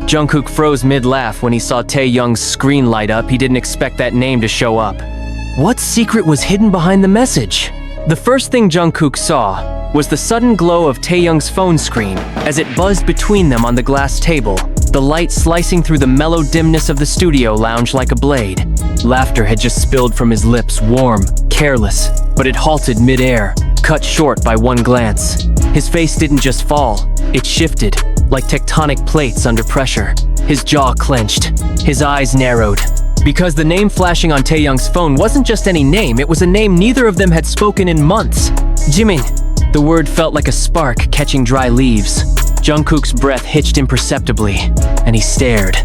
Jungkook froze mid-laugh when he saw Taehyung's screen light up. He didn't expect that name to show up. What secret was hidden behind the message? The first thing Jungkook saw was the sudden glow of Taehyung's phone screen as it buzzed between them on the glass table, the light slicing through the mellow dimness of the studio lounge like a blade. Laughter had just spilled from his lips, warm, careless, but it halted mid-air, cut short by one glance. His face didn't just fall, it shifted, like tectonic plates under pressure. His jaw clenched, his eyes narrowed. Because the name flashing on Taehyung's phone wasn't just any name, it was a name neither of them had spoken in months. Jimin. The word felt like a spark catching dry leaves. Jungkook's breath hitched imperceptibly, and he stared,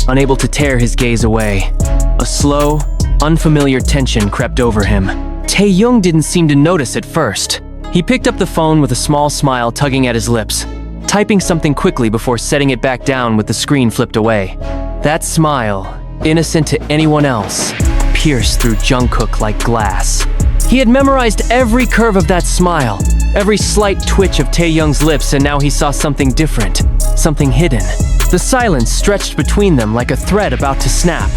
unable to tear his gaze away. A slow, unfamiliar tension crept over him. Taehyung didn't seem to notice at first. He picked up the phone with a small smile tugging at his lips, typing something quickly before setting it back down with the screen flipped away. That smile, innocent to anyone else, pierced through Jungkook like glass. He had memorized every curve of that smile, every slight twitch of Taehyung's lips, and now he saw something different, something hidden. The silence stretched between them like a thread about to snap.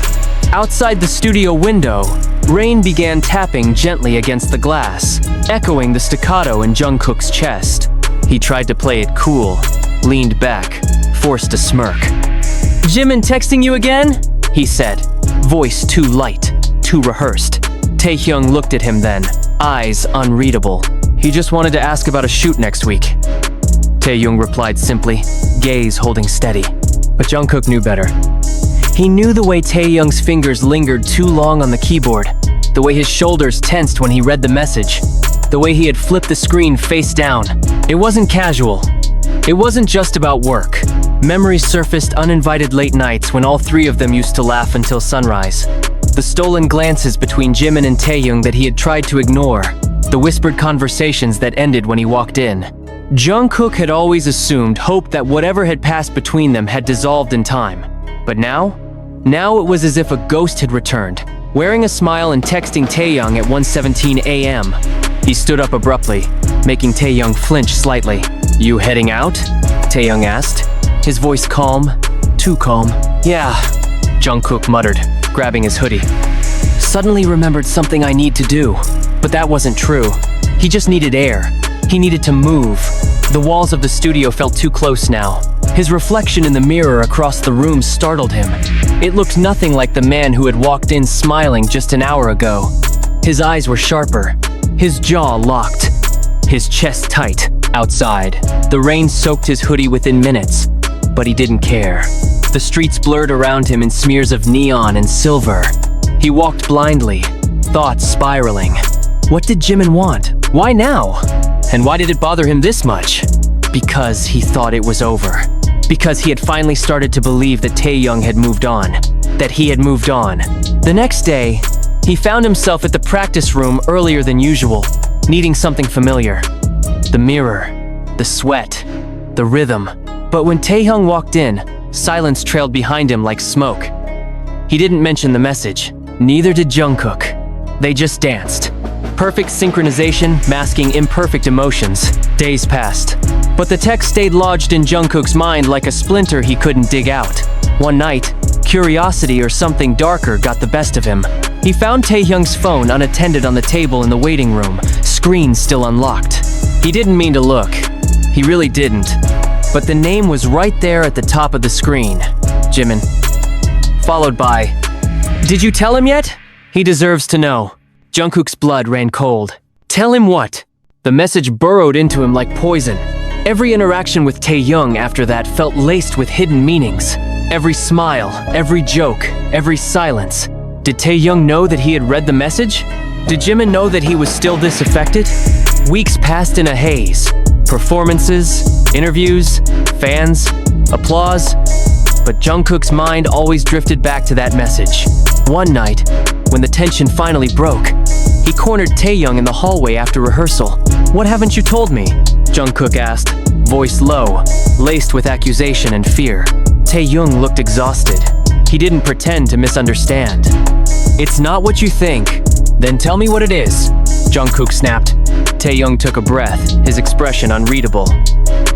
Outside the studio window, rain began tapping gently against the glass, echoing the staccato in Jungkook's chest. He tried to play it cool, leaned back, forced a smirk. "Jimin texting you again?" he said, voice too light, too rehearsed. Taehyung looked at him then, eyes unreadable. "He just wanted to ask about a shoot next week." Taehyung replied simply, gaze holding steady. But Jungkook knew better. He knew the way Taehyung's fingers lingered too long on the keyboard, the way his shoulders tensed when he read the message, the way he had flipped the screen face down. It wasn't casual. It wasn't just about work. Memories surfaced uninvited late nights when all three of them used to laugh until sunrise. The stolen glances between Jimin and Taehyung that he had tried to ignore. The whispered conversations that ended when he walked in. Jungkook had always assumed, hoped that whatever had passed between them had dissolved in time. But now it was as if a ghost had returned, wearing a smile and texting Taehyung at 1:17 a.m. He stood up abruptly, making Taehyung flinch slightly. "You heading out?" Taehyung asked, his voice calm, too calm. "Yeah," Jungkook muttered, grabbing his hoodie. "Suddenly remembered something I need to do." But that wasn't true. He just needed air. He needed to move. The walls of the studio felt too close now. His reflection in the mirror across the room startled him. It looked nothing like the man who had walked in smiling just an hour ago. His eyes were sharper, his jaw locked, his chest tight. Outside, the rain soaked his hoodie within minutes, but he didn't care. The streets blurred around him in smears of neon and silver. He walked blindly, thoughts spiraling. What did Jimin want? Why now? And why did it bother him this much? Because he thought it was over. Because he had finally started to believe that Taehyung had moved on. That he had moved on. The next day, he found himself at the practice room earlier than usual, needing something familiar. The mirror, the sweat, the rhythm. But when Taehyung walked in, silence trailed behind him like smoke. He didn't mention the message. Neither did Jungkook. They just danced. Perfect synchronization, masking imperfect emotions. Days passed. But the text stayed lodged in Jungkook's mind like a splinter he couldn't dig out. One night, curiosity or something darker got the best of him. He found Taehyung's phone unattended on the table in the waiting room, screen still unlocked. He didn't mean to look. He really didn't. But the name was right there at the top of the screen. Jimin. Followed by, "Did you tell him yet? He deserves to know." Jungkook's blood ran cold. Tell him what? The message burrowed into him like poison. Every interaction with Taehyung after that felt laced with hidden meanings. Every smile, every joke, every silence. Did Taehyung know that he had read the message? Did Jimin know that he was still this affected? Weeks passed in a haze. Performances, interviews, fans, applause. But Jungkook's mind always drifted back to that message. One night, when the tension finally broke, he cornered Taehyung in the hallway after rehearsal. "What haven't you told me?" Jungkook asked, voice low, laced with accusation and fear. Taehyung looked exhausted. He didn't pretend to misunderstand. "It's not what you think. Then tell me what it is," Jungkook snapped. Taehyung took a breath, his expression unreadable.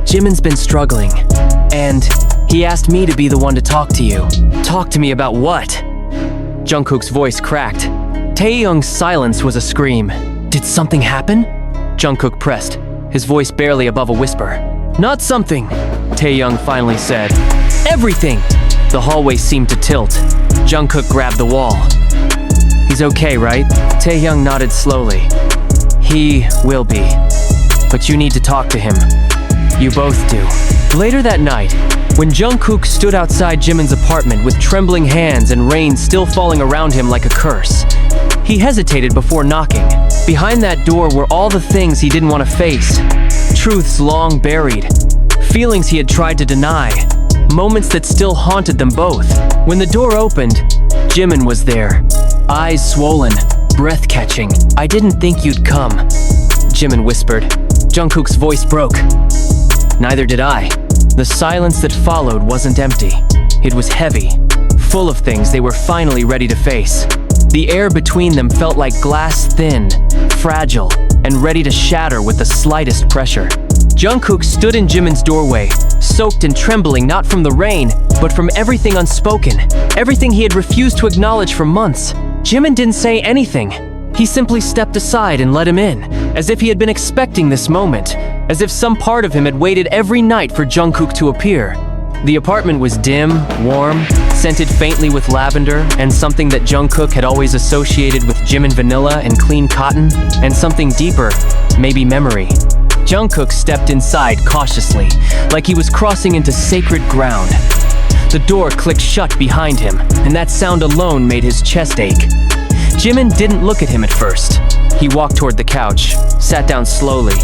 "Jimin's been struggling, and He asked me to be the one to talk to you. Talk to me about what? Jungkook's voice cracked. Taehyung's silence was a scream. Did something happen? Jungkook pressed, his voice barely above a whisper. Not something, Taehyung finally said. Everything! The hallway seemed to tilt. Jungkook grabbed the wall. He's okay, right? Taehyung nodded slowly. He will be. But you need to talk to him. You both do. Later that night, when Jungkook stood outside Jimin's apartment with trembling hands and rain still falling around him like a curse, he hesitated before knocking. Behind that door were all the things he didn't want to face. Truths long buried. Feelings he had tried to deny. Moments that still haunted them both. When the door opened, Jimin was there. Eyes swollen, breath catching. I didn't think you'd come, Jimin whispered. Jungkook's voice broke. Neither did I. The silence that followed wasn't empty. It was heavy, full of things they were finally ready to face. The air between them felt like glass, thin, fragile, and ready to shatter with the slightest pressure. Jungkook stood in Jimin's doorway, soaked and trembling not from the rain, but from everything unspoken, everything he had refused to acknowledge for months. Jimin didn't say anything. He simply stepped aside and let him in, as if he had been expecting this moment, as if some part of him had waited every night for Jungkook to appear. The apartment was dim, warm, scented faintly with lavender, and something that Jungkook had always associated with Jimin vanilla and clean cotton, and something deeper, maybe memory. Jungkook stepped inside cautiously, like he was crossing into sacred ground. The door clicked shut behind him, and that sound alone made his chest ache. Jimin didn't look at him at first. He walked toward the couch, sat down slowly,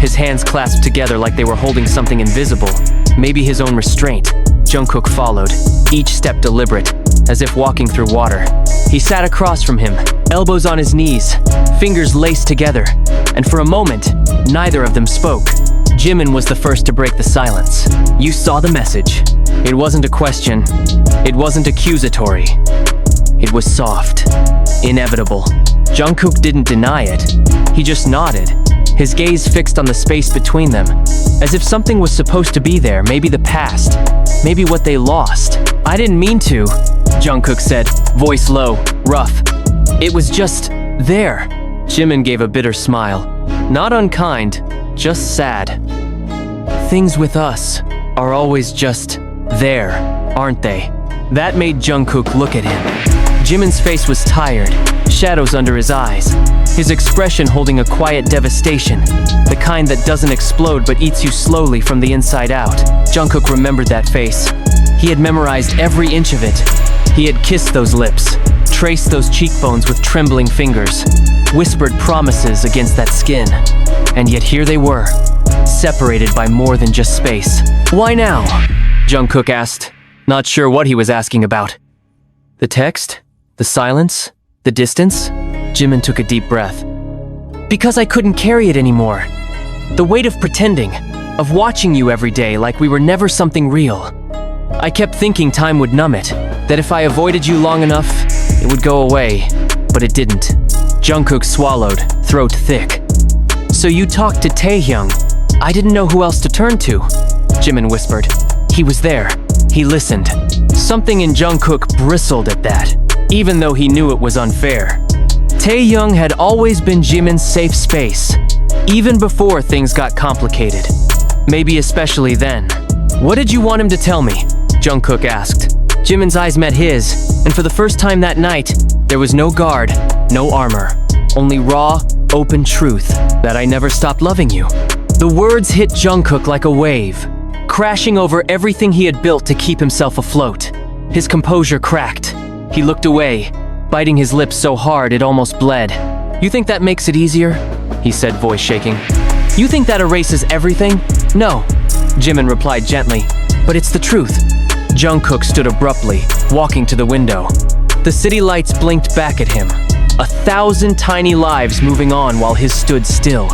his hands clasped together like they were holding something invisible, maybe his own restraint. Jungkook followed, each step deliberate, as if walking through water. He sat across from him, elbows on his knees, fingers laced together, and for a moment, neither of them spoke. Jimin was the first to break the silence. You saw the message. It wasn't a question. It wasn't accusatory. It was soft. Inevitable. Jungkook didn't deny it. He just nodded, his gaze fixed on the space between them, as if something was supposed to be there, maybe the past, maybe what they lost. I didn't mean to, Jungkook said, voice low, rough. It was just there. Jimin gave a bitter smile. Not unkind, just sad. Things with us are always just there, aren't they? That made Jungkook look at him. Jimin's face was tired, shadows under his eyes, his expression holding a quiet devastation, the kind that doesn't explode but eats you slowly from the inside out. Jungkook remembered that face. He had memorized every inch of it. He had kissed those lips, traced those cheekbones with trembling fingers, whispered promises against that skin. And yet here they were, separated by more than just space. Why now? Jungkook asked, not sure what he was asking about. The text? The silence? The distance? Jimin took a deep breath. Because I couldn't carry it anymore. The weight of pretending, of watching you every day like we were never something real. I kept thinking time would numb it, that if I avoided you long enough, it would go away, but it didn't. Jungkook swallowed, throat thick. So you talked to Taehyung. I didn't know who else to turn to, Jimin whispered. He was there. He listened. Something in Jungkook bristled at that, even though he knew it was unfair. Taehyung had always been Jimin's safe space, even before things got complicated. Maybe especially then. What did you want him to tell me? Jungkook asked. Jimin's eyes met his, and for the first time that night, there was no guard, no armor, only raw, open truth that I never stopped loving you. The words hit Jungkook like a wave, crashing over everything he had built to keep himself afloat. His composure cracked. He looked away, biting his lips so hard it almost bled. You think that makes it easier? He said, voice shaking. You think that erases everything? No, Jimin replied gently, but it's the truth. Jungkook stood abruptly, walking to the window. The city lights blinked back at him, 1,000 tiny lives moving on while his stood still.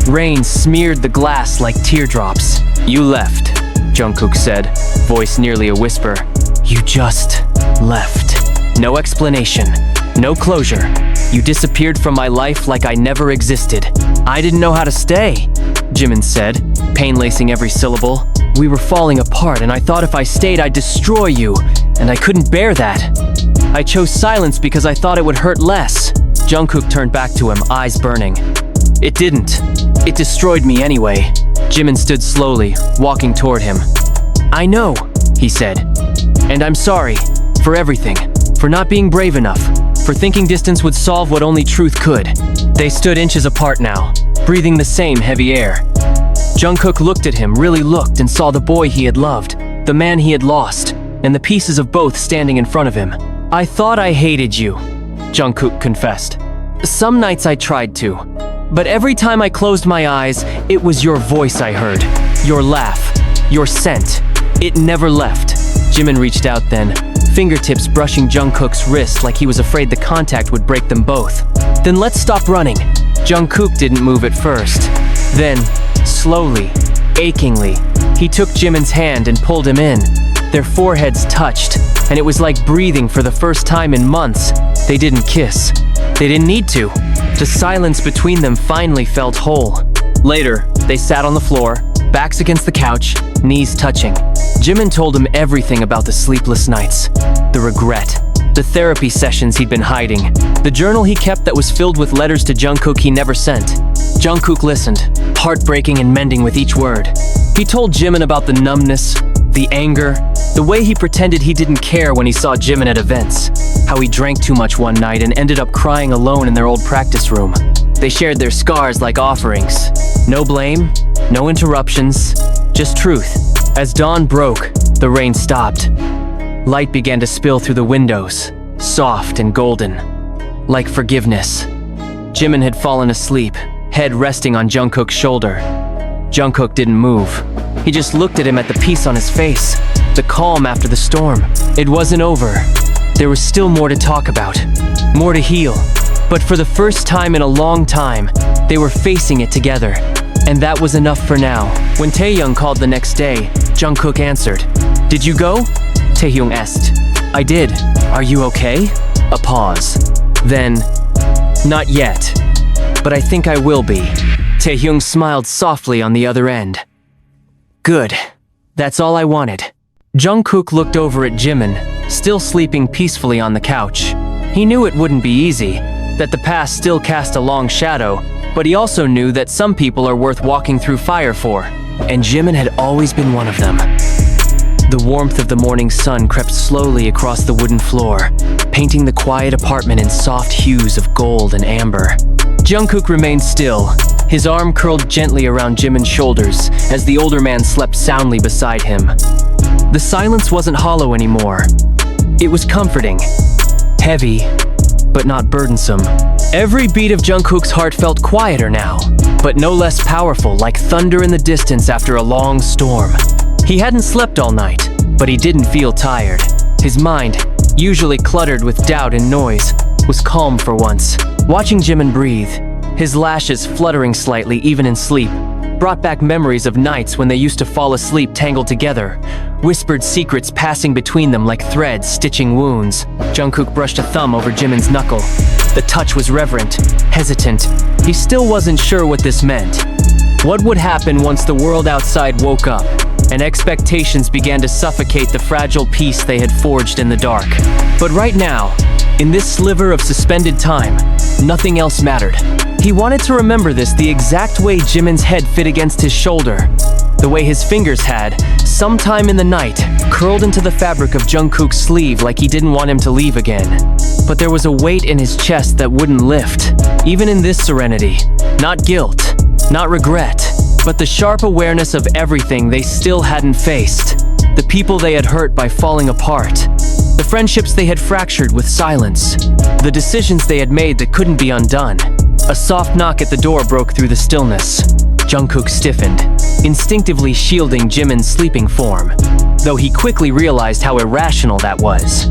Rain smeared the glass like teardrops. You left, Jungkook said, voice nearly a whisper. You just left. No explanation, no closure. You disappeared from my life like I never existed. I didn't know how to stay, Jimin said, pain lacing every syllable. We were falling apart, and I thought if I stayed, I'd destroy you, and I couldn't bear that. I chose silence because I thought it would hurt less. Jungkook turned back to him, eyes burning. It didn't. It destroyed me anyway. Jimin stood slowly, walking toward him. I know, he said. And I'm sorry. For everything. For not being brave enough. For thinking distance would solve what only truth could. They stood inches apart now, breathing the same heavy air. Jungkook looked at him, really looked, and saw the boy he had loved, the man he had lost, and the pieces of both standing in front of him. I thought I hated you, Jungkook confessed. Some nights I tried to, but every time I closed my eyes, it was your voice I heard, your laugh, your scent. It never left. Jimin reached out then, fingertips brushing Jungkook's wrist like he was afraid the contact would break them both. Then let's stop running. Jungkook didn't move at first. Then, slowly, achingly, he took Jimin's hand and pulled him in. Their foreheads touched, and it was like breathing for the first time in months. They didn't kiss. They didn't need to. The silence between them finally felt whole. Later, they sat on the floor, backs against the couch, knees touching. Jimin told him everything about the sleepless nights, the regret, the therapy sessions he'd been hiding, the journal he kept that was filled with letters to Jungkook he never sent. Jungkook listened, heartbreaking and mending with each word. He told Jimin about the numbness, the anger, the way he pretended he didn't care when he saw Jimin at events, how he drank too much one night and ended up crying alone in their old practice room. They shared their scars like offerings. No blame, no interruptions, just truth. As dawn broke, the rain stopped. Light began to spill through the windows, soft and golden, like forgiveness. Jimin had fallen asleep, head resting on Jungkook's shoulder. Jungkook didn't move. He just looked at him at the peace on his face, the calm after the storm. It wasn't over. There was still more to talk about, more to heal. But for the first time in a long time, they were facing it together. And that was enough for now. When Taehyung called the next day, Jungkook answered. Did you go? Taehyung asked. I did. Are you okay? A pause. Then, not yet. But I think I will be. Taehyung smiled softly on the other end. Good. That's all I wanted. Jungkook looked over at Jimin, still sleeping peacefully on the couch. He knew it wouldn't be easy, that the past still cast a long shadow, but he also knew that some people are worth walking through fire for, and Jimin had always been one of them. The warmth of the morning sun crept slowly across the wooden floor, painting the quiet apartment in soft hues of gold and amber. Jungkook remained still, his arm curled gently around Jimin's shoulders as the older man slept soundly beside him. The silence wasn't hollow anymore. It was comforting, heavy, but not burdensome. Every beat of Jungkook's heart felt quieter now, but no less powerful, like thunder in the distance after a long storm. He hadn't slept all night, but he didn't feel tired. His mind, usually cluttered with doubt and noise, was calm for once. Watching Jimin breathe, his lashes fluttering slightly even in sleep, brought back memories of nights when they used to fall asleep tangled together, whispered secrets passing between them like threads stitching wounds. Jungkook brushed a thumb over Jimin's knuckle. The touch was reverent, hesitant. He still wasn't sure what this meant. What would happen once the world outside woke up, and expectations began to suffocate the fragile peace they had forged in the dark? But right now, in this sliver of suspended time, nothing else mattered. He wanted to remember this the exact way Jimin's head fit against his shoulder, the way his fingers had, sometime in the night, curled into the fabric of Jungkook's sleeve like he didn't want him to leave again. But there was a weight in his chest that wouldn't lift, even in this serenity. Not guilt, not regret, but the sharp awareness of everything they still hadn't faced. The people they had hurt by falling apart. The friendships they had fractured with silence. The decisions they had made that couldn't be undone. A soft knock at the door broke through the stillness. Jungkook stiffened, instinctively shielding Jimin's sleeping form, though he quickly realized how irrational that was.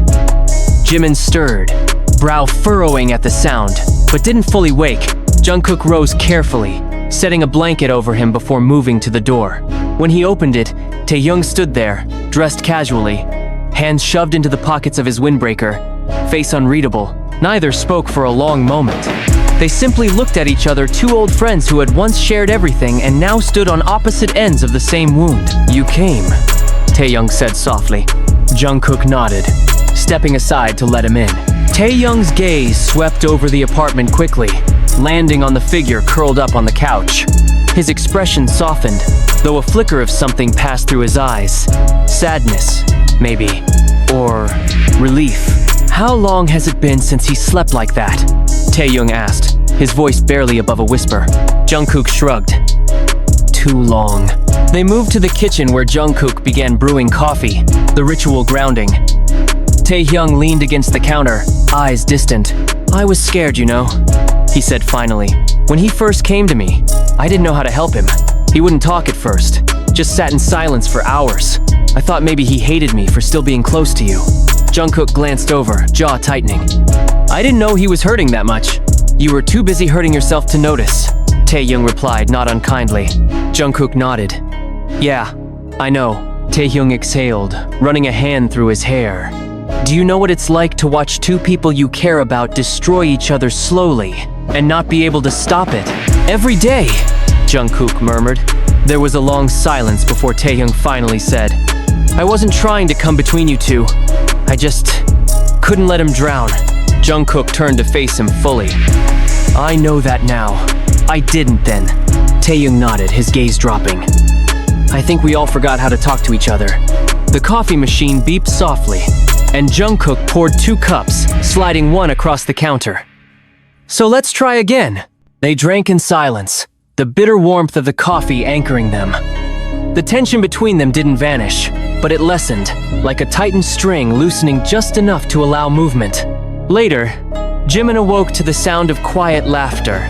Jimin stirred, brow furrowing at the sound, but didn't fully wake. Jungkook rose carefully, setting a blanket over him before moving to the door. When he opened it, Taehyung stood there, dressed casually, hands shoved into the pockets of his windbreaker, face unreadable. Neither spoke for a long moment. They simply looked at each other, two old friends who had once shared everything and now stood on opposite ends of the same wound. "You came," Taehyung said softly. Jungkook nodded, stepping aside to let him in. Taehyung's gaze swept over the apartment quickly, landing on the figure curled up on the couch. His expression softened, though a flicker of something passed through his eyes. Sadness, maybe, or relief. "How long has it been since he slept like that?" Taehyung asked, his voice barely above a whisper. Jungkook shrugged. "Too long." They moved to the kitchen where Jungkook began brewing coffee, the ritual grounding. Taehyung leaned against the counter, eyes distant. "I was scared, you know," he said finally. "When he first came to me, I didn't know how to help him. He wouldn't talk at first, just sat in silence for hours. I thought maybe he hated me for still being close to you." Jungkook glanced over, jaw tightening. "I didn't know he was hurting that much. You were too busy hurting yourself to notice," Taehyung replied, not unkindly. Jungkook nodded. "Yeah, I know." Taehyung exhaled, running a hand through his hair. "Do you know what it's like to watch two people you care about destroy each other slowly and not be able to stop it? Every day," Jungkook murmured. There was a long silence before Taehyung finally said, "I wasn't trying to come between you two. I just couldn't let him drown." Jungkook turned to face him fully. "I know that now. I didn't then." Taehyung nodded, his gaze dropping. "I think we all forgot how to talk to each other." The coffee machine beeped softly, and Jungkook poured 2 cups, sliding one across the counter. "So let's try again." They drank in silence, the bitter warmth of the coffee anchoring them. The tension between them didn't vanish, but it lessened, like a tightened string loosening just enough to allow movement. Later, Jimin awoke to the sound of quiet laughter,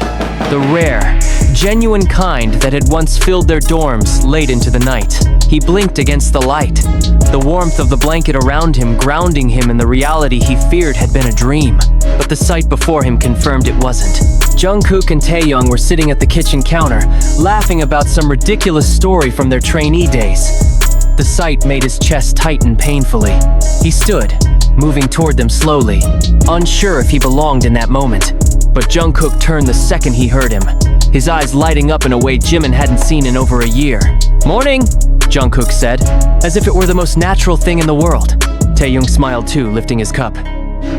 the rare, genuine kind that had once filled their dorms late into the night. He blinked against the light, the warmth of the blanket around him grounding him in the reality he feared had been a dream. But the sight before him confirmed it wasn't. Jungkook and Taehyung were sitting at the kitchen counter, laughing about some ridiculous story from their trainee days. The sight made his chest tighten painfully. He stood, moving toward them slowly, unsure if he belonged in that moment. But Jungkook turned the second he heard him, his eyes lighting up in a way Jimin hadn't seen in over a year. "Morning," Jungkook said, as if it were the most natural thing in the world. Taehyung smiled too, lifting his cup.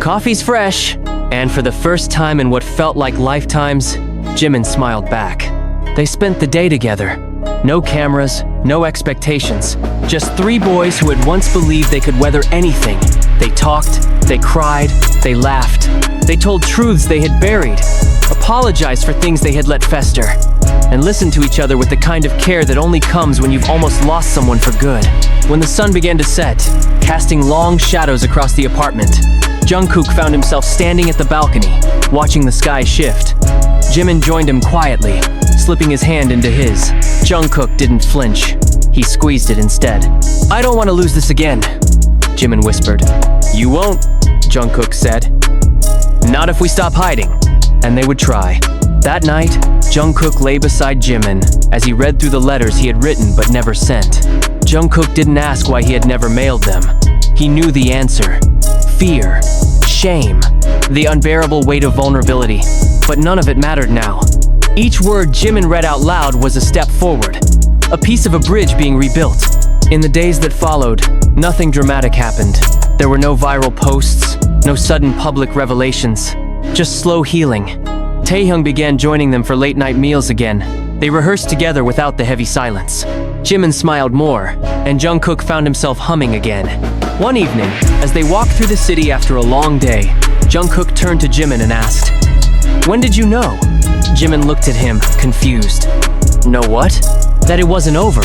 "Coffee's fresh." And for the first time in what felt like lifetimes, Jimin smiled back. They spent the day together. No cameras, no expectations. Just 3 boys who had once believed they could weather anything. They talked, they cried, they laughed. They told truths they had buried, apologized for things they had let fester, and listened to each other with the kind of care that only comes when you've almost lost someone for good. When the sun began to set, casting long shadows across the apartment, Jungkook found himself standing at the balcony, watching the sky shift. Jimin joined him quietly, slipping his hand into his. Jungkook didn't flinch. He squeezed it instead. "I don't want to lose this again," Jimin whispered. "You won't," Jungkook said. "Not if we stop hiding." And they would try. That night, Jungkook lay beside Jimin as he read through the letters he had written but never sent. Jungkook didn't ask why he had never mailed them. He knew the answer. Fear, shame, the unbearable weight of vulnerability. But none of it mattered now. Each word Jimin read out loud was a step forward, a piece of a bridge being rebuilt. In the days that followed, nothing dramatic happened. There were no viral posts, no sudden public revelations, just slow healing. Taehyung began joining them for late-night meals again. They rehearsed together without the heavy silence. Jimin smiled more, and Jungkook found himself humming again. One evening, as they walked through the city after a long day, Jungkook turned to Jimin and asked, "When did you know?" Jimin looked at him, confused. "Know what?" "That it wasn't over.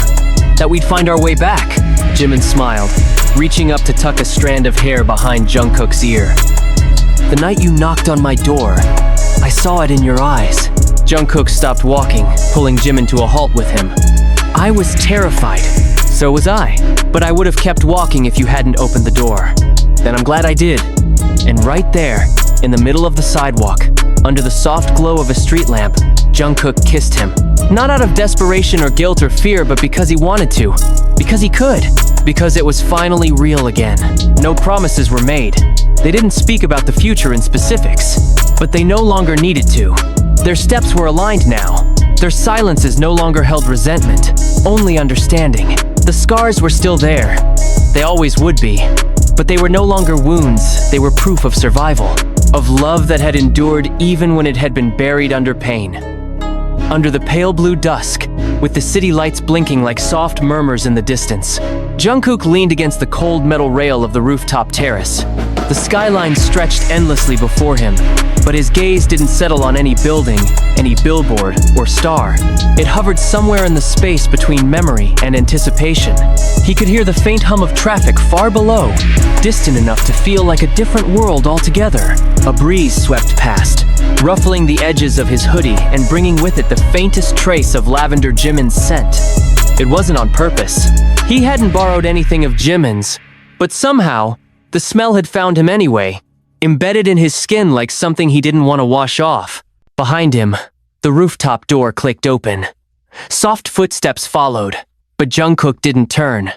That we'd find our way back." Jimin smiled, reaching up to tuck a strand of hair behind Jungkook's ear. "The night you knocked on my door, I saw it in your eyes." Jungkook stopped walking, pulling Jimin to a halt with him. "I was terrified." "So was I. But I would have kept walking if you hadn't opened the door." "Then I'm glad I did." And right there, in the middle of the sidewalk, under the soft glow of a street lamp, Jungkook kissed him. Not out of desperation or guilt or fear, but because he wanted to. Because he could. Because it was finally real again. No promises were made. They didn't speak about the future in specifics. but they no longer needed to. Their steps were aligned now. Their silences no longer held resentment, only understanding. The scars were still there. They always would be. But they were no longer wounds, they were proof of survival. Of love that had endured even when it had been buried under pain. Under the pale blue dusk, with the city lights blinking like soft murmurs in the distance, Jungkook leaned against the cold metal rail of the rooftop terrace. The skyline stretched endlessly before him, but his gaze didn't settle on any building, any billboard, or star. It hovered somewhere in the space between memory and anticipation. He could hear the faint hum of traffic far below, distant enough to feel like a different world altogether. A breeze swept past, ruffling the edges of his hoodie and bringing with it the faintest trace of lavender Jimin's scent. It wasn't on purpose. He hadn't borrowed anything of Jimin's, but somehow, the smell had found him anyway, embedded in his skin like something he didn't want to wash off. Behind him, the rooftop door clicked open. Soft footsteps followed, but Jungkook didn't turn.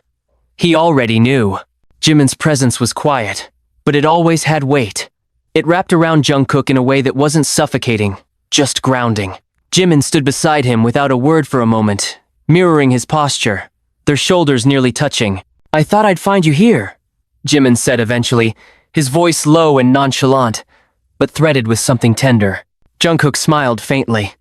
He already knew. Jimin's presence was quiet, but it always had weight. It wrapped around Jungkook in a way that wasn't suffocating, just grounding. Jimin stood beside him without a word for a moment, mirroring his posture, their shoulders nearly touching. "I thought I'd find you here," Jimin said eventually, his voice low and nonchalant, but threaded with something tender. Jungkook smiled faintly.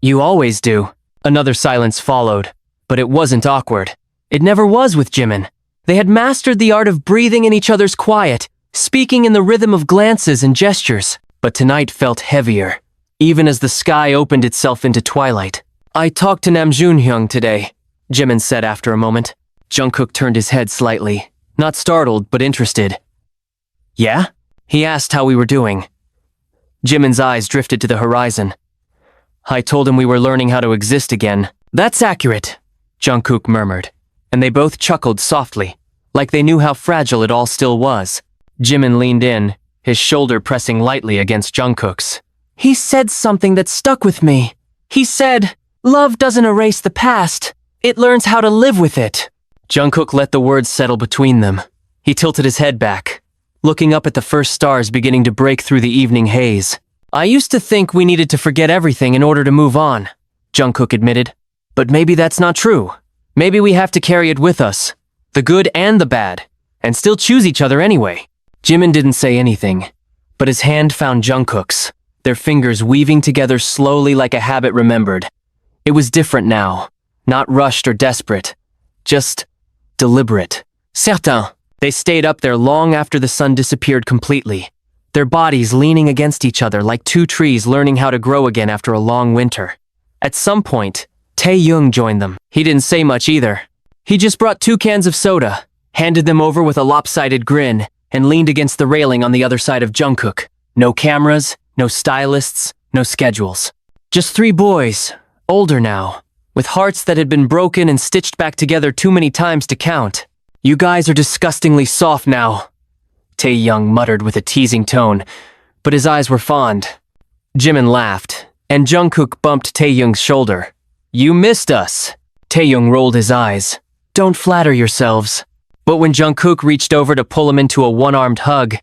"You always do." Another silence followed, but it wasn't awkward. It never was with Jimin. They had mastered the art of breathing in each other's quiet, speaking in the rhythm of glances and gestures, but tonight felt heavier, even as the sky opened itself into twilight. "I talked to Namjoon today," Jimin said after a moment. Jungkook turned his head slightly, not startled but interested. "Yeah?" He asked how we were doing. Jimin's eyes drifted to the horizon. "I told him we were learning how to exist again." "That's accurate," Jungkook murmured, and they both chuckled softly, like they knew how fragile it all still was. Jimin leaned in, his shoulder pressing lightly against Jungkook's. "He said something that stuck with me. He said, 'Love doesn't erase the past, it learns how to live with it.'" Jungkook let the words settle between them. He tilted his head back, looking up at the first stars beginning to break through the evening haze. "I used to think we needed to forget everything in order to move on," Jungkook admitted. "But maybe that's not true. Maybe we have to carry it with us, the good and the bad, and still choose each other anyway." Jimin didn't say anything, but his hand found Jungkook's, their fingers weaving together slowly like a habit remembered. It was different now, not rushed or desperate, just deliberate. Certain. They stayed up there long after the sun disappeared completely, their bodies leaning against each other like two trees learning how to grow again after a long winter. At some point, Taehyung joined them. He didn't say much either. He just brought 2 cans of soda, handed them over with a lopsided grin, and leaned against the railing on the other side of Jungkook. No cameras, no stylists, no schedules. Just 3 boys, older now, with hearts that had been broken and stitched back together too many times to count. "You guys are disgustingly soft now," Taehyung muttered with a teasing tone, but his eyes were fond. Jimin laughed, and Jungkook bumped Taehyung's shoulder. "You missed us." Taehyung rolled his eyes. "Don't flatter yourselves." But when Jungkook reached over to pull him into a one-armed hug,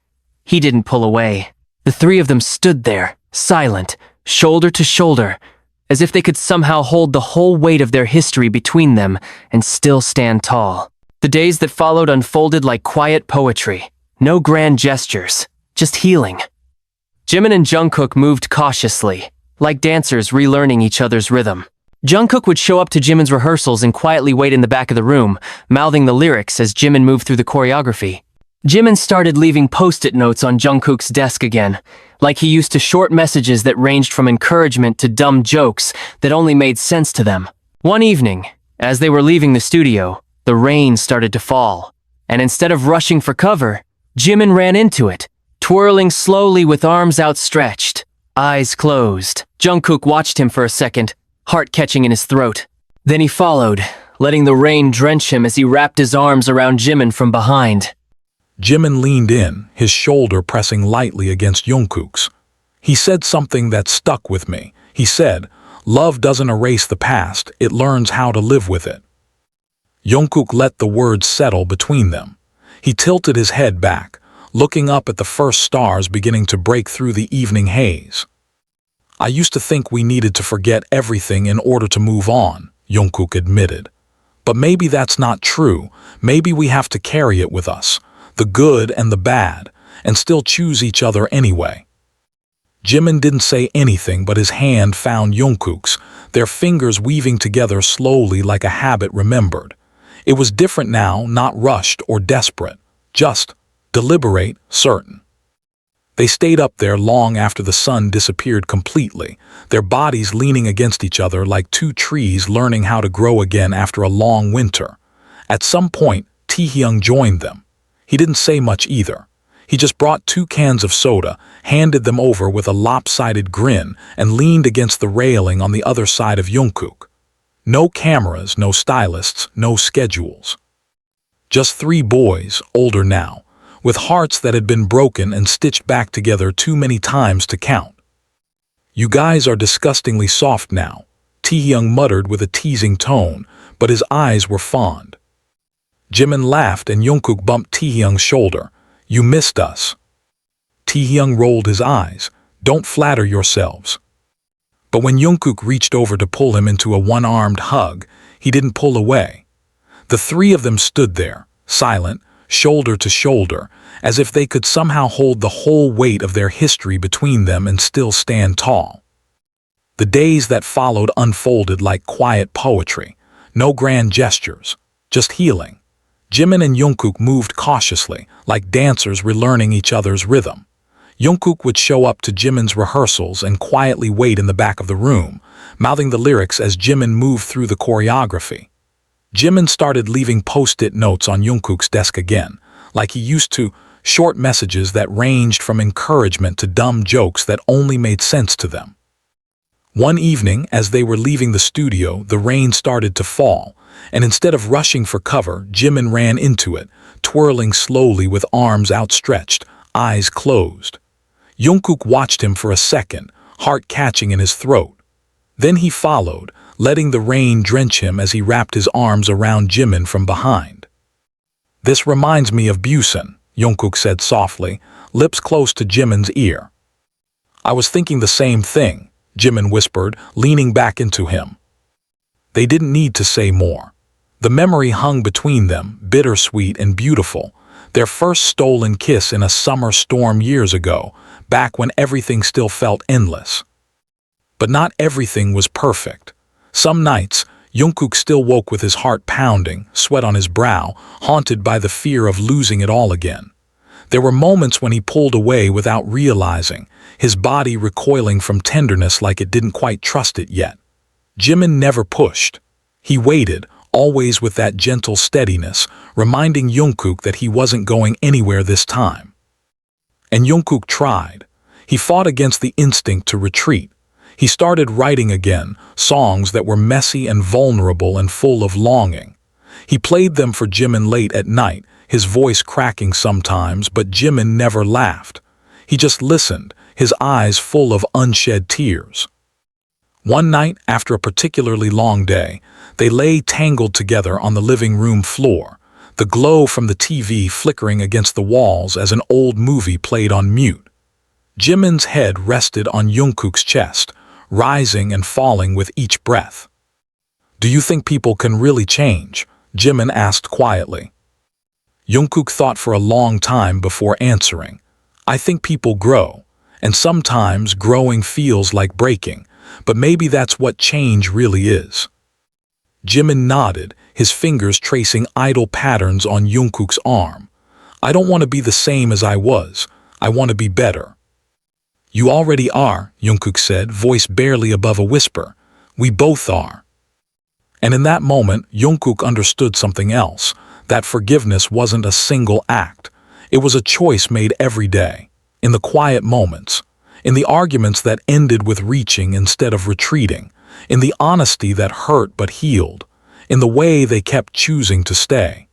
he didn't pull away. The 3 of them stood there, silent, shoulder to shoulder, as if they could somehow hold the whole weight of their history between them and still stand tall. The days that followed unfolded like quiet poetry. No grand gestures, just healing. Jimin and Jungkook moved cautiously, like dancers relearning each other's rhythm. Jungkook would show up to Jimin's rehearsals and quietly wait in the back of the room, mouthing the lyrics as Jimin moved through the choreography. Jimin started leaving post-it notes on Jungkook's desk again, like he used to short messages that ranged from encouragement to dumb jokes that only made sense to them. One evening, as they were leaving the studio, the rain started to fall, and instead of rushing for cover, Jimin ran into it, twirling slowly with arms outstretched, eyes closed. Jungkook watched him for a second, heart catching in his throat. Then he followed, letting the rain drench him as he wrapped his arms around Jimin from behind. Jimin leaned in, his shoulder pressing lightly against Jungkook's. He said something that stuck with me. He said, "Love doesn't erase the past, it learns how to live with it." Jungkook let the words settle between them. He tilted his head back, looking up at the first stars beginning to break through the evening haze. I used to think we needed to forget everything in order to move on, Jungkook admitted. But maybe that's not true. Maybe we have to carry it with us, the good and the bad, and still choose each other anyway. Jimin didn't say anything, but his hand found Jungkook's, their fingers weaving together slowly like a habit remembered. It was different now, not rushed or desperate, just deliberate, certain. They stayed up there long after the sun disappeared completely, their bodies leaning against each other like two trees learning how to grow again after a long winter. At some point, Taehyung joined them. He didn't say much either. He just brought 2 cans of soda, handed them over with a lopsided grin, and leaned against the railing on the other side of Jungkook. No cameras, no stylists, no schedules. Just 3 boys, older now, with hearts that had been broken and stitched back together too many times to count. "You guys are disgustingly soft now," Taehyung muttered with a teasing tone, but his eyes were fond. Jimin laughed and Jungkook bumped Taehyung's shoulder. "You missed us." Taehyung rolled his eyes. "Don't flatter yourselves." But when Jungkook reached over to pull him into a one-armed hug, he didn't pull away. The 3 of them stood there, silent, shoulder to shoulder, as if they could somehow hold the whole weight of their history between them and still stand tall. The days that followed unfolded like quiet poetry, no grand gestures, just healing. Jimin and Jungkook moved cautiously, like dancers relearning each other's rhythm. Jungkook would show up to Jimin's rehearsals and quietly wait in the back of the room, mouthing the lyrics as Jimin moved through the choreography. Jimin started leaving post-it notes on Jungkook's desk again, like he used to, short messages that ranged from encouragement to dumb jokes that only made sense to them. One evening, as they were leaving the studio, the rain started to fall, and instead of rushing for cover, Jimin ran into it, twirling slowly with arms outstretched, eyes closed. Jungkook watched him for a second, heart catching in his throat. Then he followed, letting the rain drench him as he wrapped his arms around Jimin from behind. "This reminds me of Busan," Jungkook said softly, lips close to Jimin's ear. "I was thinking the same thing," Jimin whispered, leaning back into him. They didn't need to say more. The memory hung between them, bittersweet and beautiful, their first stolen kiss in a summer storm years ago, back when everything still felt endless. But not everything was perfect. Some nights, Jungkook still woke with his heart pounding, sweat on his brow, haunted by the fear of losing it all again. There were moments when he pulled away without realizing, his body recoiling from tenderness like it didn't quite trust it yet. Jimin never pushed. He waited, always with that gentle steadiness, reminding Jungkook that he wasn't going anywhere this time. And Jungkook tried. He fought against the instinct to retreat. He started writing again, songs that were messy and vulnerable and full of longing. He played them for Jimin late at night, his voice cracking sometimes, but Jimin never laughed. He just listened, his eyes full of unshed tears. One night, after a particularly long day, they lay tangled together on the living room floor, the glow from the TV flickering against the walls as an old movie played on mute. Jimin's head rested on Jungkook's chest, rising and falling with each breath. "Do you think people can really change?" Jimin asked quietly. Jungkook thought for a long time before answering. "I think people grow, and sometimes growing feels like breaking, but maybe that's what change really is." Jimin nodded, his fingers tracing idle patterns on Jungkook's arm. "I don't want to be the same as I was. I want to be better." "You already are," Jungkook said, voice barely above a whisper. "We both are." And in that moment, Jungkook understood something else. That forgiveness wasn't a single act. It was a choice made every day, in the quiet moments, in the arguments that ended with reaching instead of retreating, in the honesty that hurt but healed, in the way they kept choosing to stay.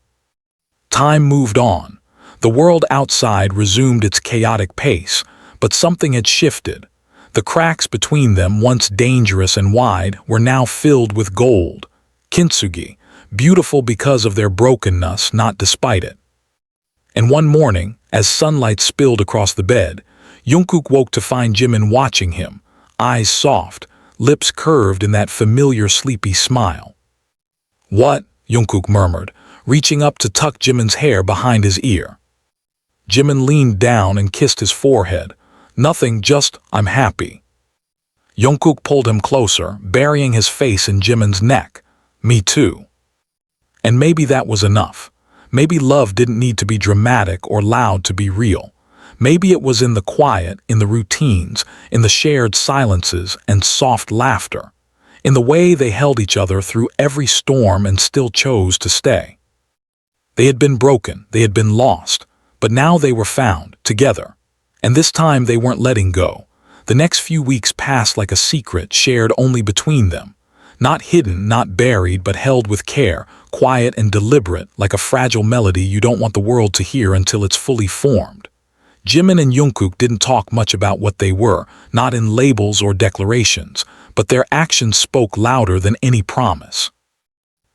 Time moved on. The world outside resumed its chaotic pace, but something had shifted. The cracks between them, once dangerous and wide, were now filled with gold. Kintsugi, beautiful because of their brokenness, not despite it. And one morning, As sunlight spilled across the bed, Jungkook woke to find Jimin watching him, eyes soft, lips curved in that familiar sleepy smile. "What?" Jungkook murmured, reaching up to tuck Jimin's hair behind his ear. Jimin leaned down and kissed his forehead. "Nothing, just, I'm happy." Jungkook pulled him closer, burying his face in Jimin's neck. "Me too." And maybe that was enough. Maybe love didn't need to be dramatic or loud to be real. Maybe it was in the quiet, in the routines, in the shared silences and soft laughter, in the way they held each other through every storm and still chose to stay. They had been broken, they had been lost, but now they were found, together. And this time they weren't letting go. The next few weeks passed like a secret shared only between them. Not hidden, not buried, but held with care, quiet and deliberate, like a fragile melody you don't want the world to hear until it's fully formed. Jimin and Jungkook didn't talk much about what they were, not in labels or declarations, but their actions spoke louder than any promise.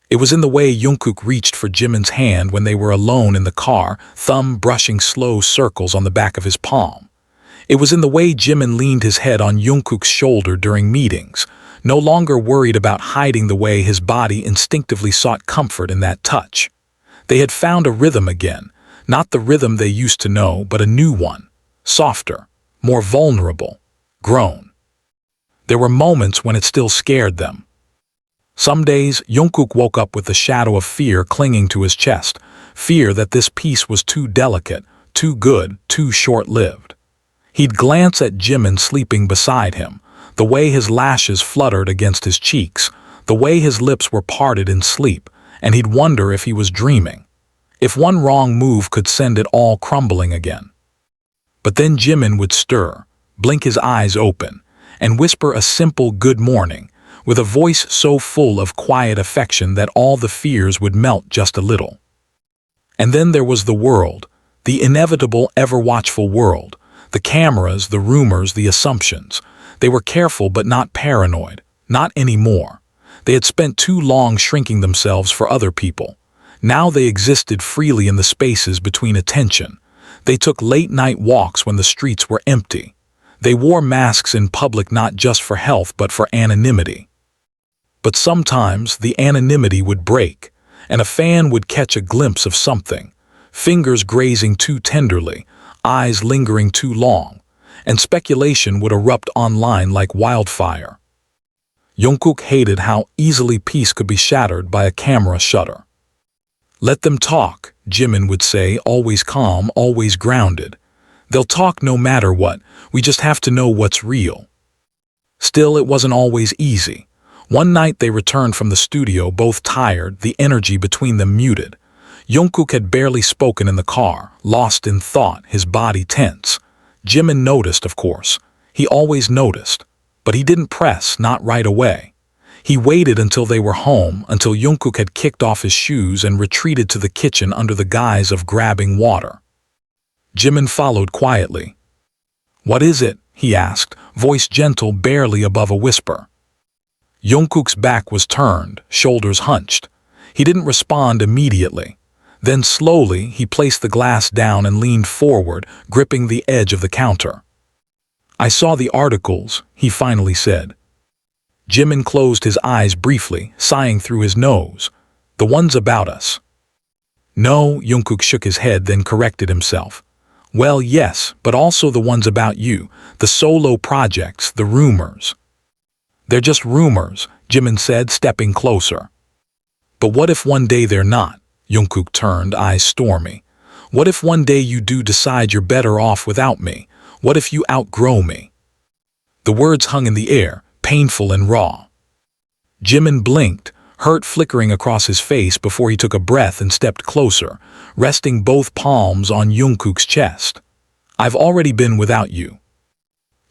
It was in the way Jungkook reached for Jimin's hand when they were alone in the car, thumb brushing slow circles on the back of his palm. It was in the way Jimin leaned his head on Jungkook's shoulder during meetings, no longer worried about hiding the way his body instinctively sought comfort in that touch. They had found a rhythm again, not the rhythm they used to know, but a new one, softer, more vulnerable, grown. There were moments when it still scared them. Some days, Jungkook woke up with the shadow of fear clinging to his chest, fear that this peace was too delicate, too good, too short-lived. He'd glance at Jimin sleeping beside him, the way his lashes fluttered against his cheeks, the way his lips were parted in sleep, and he'd wonder if he was dreaming, if one wrong move could send it all crumbling again. But then Jimin would stir, blink his eyes open, and whisper a simple good morning, with a voice so full of quiet affection that all the fears would melt just a little. And then there was the world, the inevitable, ever-watchful world, the cameras, the rumors, the assumptions. They were careful but not paranoid, not anymore. They had spent too long shrinking themselves for other people. Now they existed freely in the spaces between attention. They took late-night walks when the streets were empty. They wore masks in public not just for health but for anonymity. But sometimes the anonymity would break, and a fan would catch a glimpse of something, fingers grazing too tenderly, eyes lingering too long, and speculation would erupt online like wildfire. Jungkook hated how easily peace could be shattered by a camera shutter. "Let them talk," Jimin would say, always calm, always grounded. "They'll talk no matter what, we just have to know what's real." Still, it wasn't always easy. One night they returned from the studio, both tired, the energy between them muted. Jungkook had barely spoken in the car, lost in thought, his body tense. Jimin noticed, of course. He always noticed. But he didn't press, not right away. He waited until they were home, until Jungkook had kicked off his shoes and retreated to the kitchen under the guise of grabbing water. Jimin followed quietly. "What is it?" he asked, voice gentle, barely above a whisper. Jungkook's back was turned, shoulders hunched. He didn't respond immediately. Then slowly, he placed the glass down and leaned forward, gripping the edge of the counter. "I saw the articles," he finally said. Jimin closed his eyes briefly, sighing through his nose. "The ones about us." "No," Jungkook shook his head, then corrected himself. "Well, yes, but also the ones about you, the solo projects, the rumors." "They're just rumors," Jimin said, stepping closer. "But what if one day they're not?" Jungkook turned, eyes stormy. "What if one day you do decide you're better off without me? What if you outgrow me?" The words hung in the air, painful and raw. Jimin blinked, hurt flickering across his face before he took a breath and stepped closer, resting both palms on Jungkook's chest. "I've already been without you,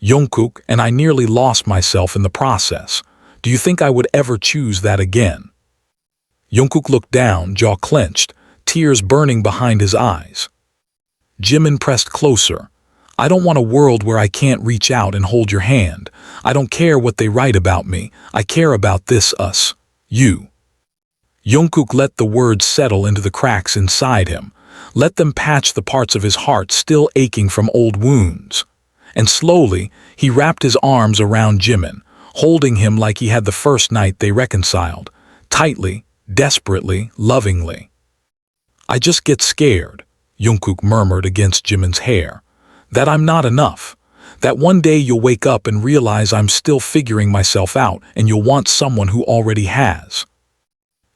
Jungkook, and I nearly lost myself in the process. Do you think I would ever choose that again?" Jungkook looked down, jaw clenched, tears burning behind his eyes. Jimin pressed closer. "I don't want a world where I can't reach out and hold your hand. I don't care what they write about me. I care about this us, you." Jungkook let the words settle into the cracks inside him. Let them patch the parts of his heart still aching from old wounds. And slowly, he wrapped his arms around Jimin, holding him like he had the first night they reconciled, tightly, desperately, lovingly. "I just get scared," Jungkook murmured against Jimin's hair, "that I'm not enough. That one day you'll wake up and realize I'm still figuring myself out and you'll want someone who already has."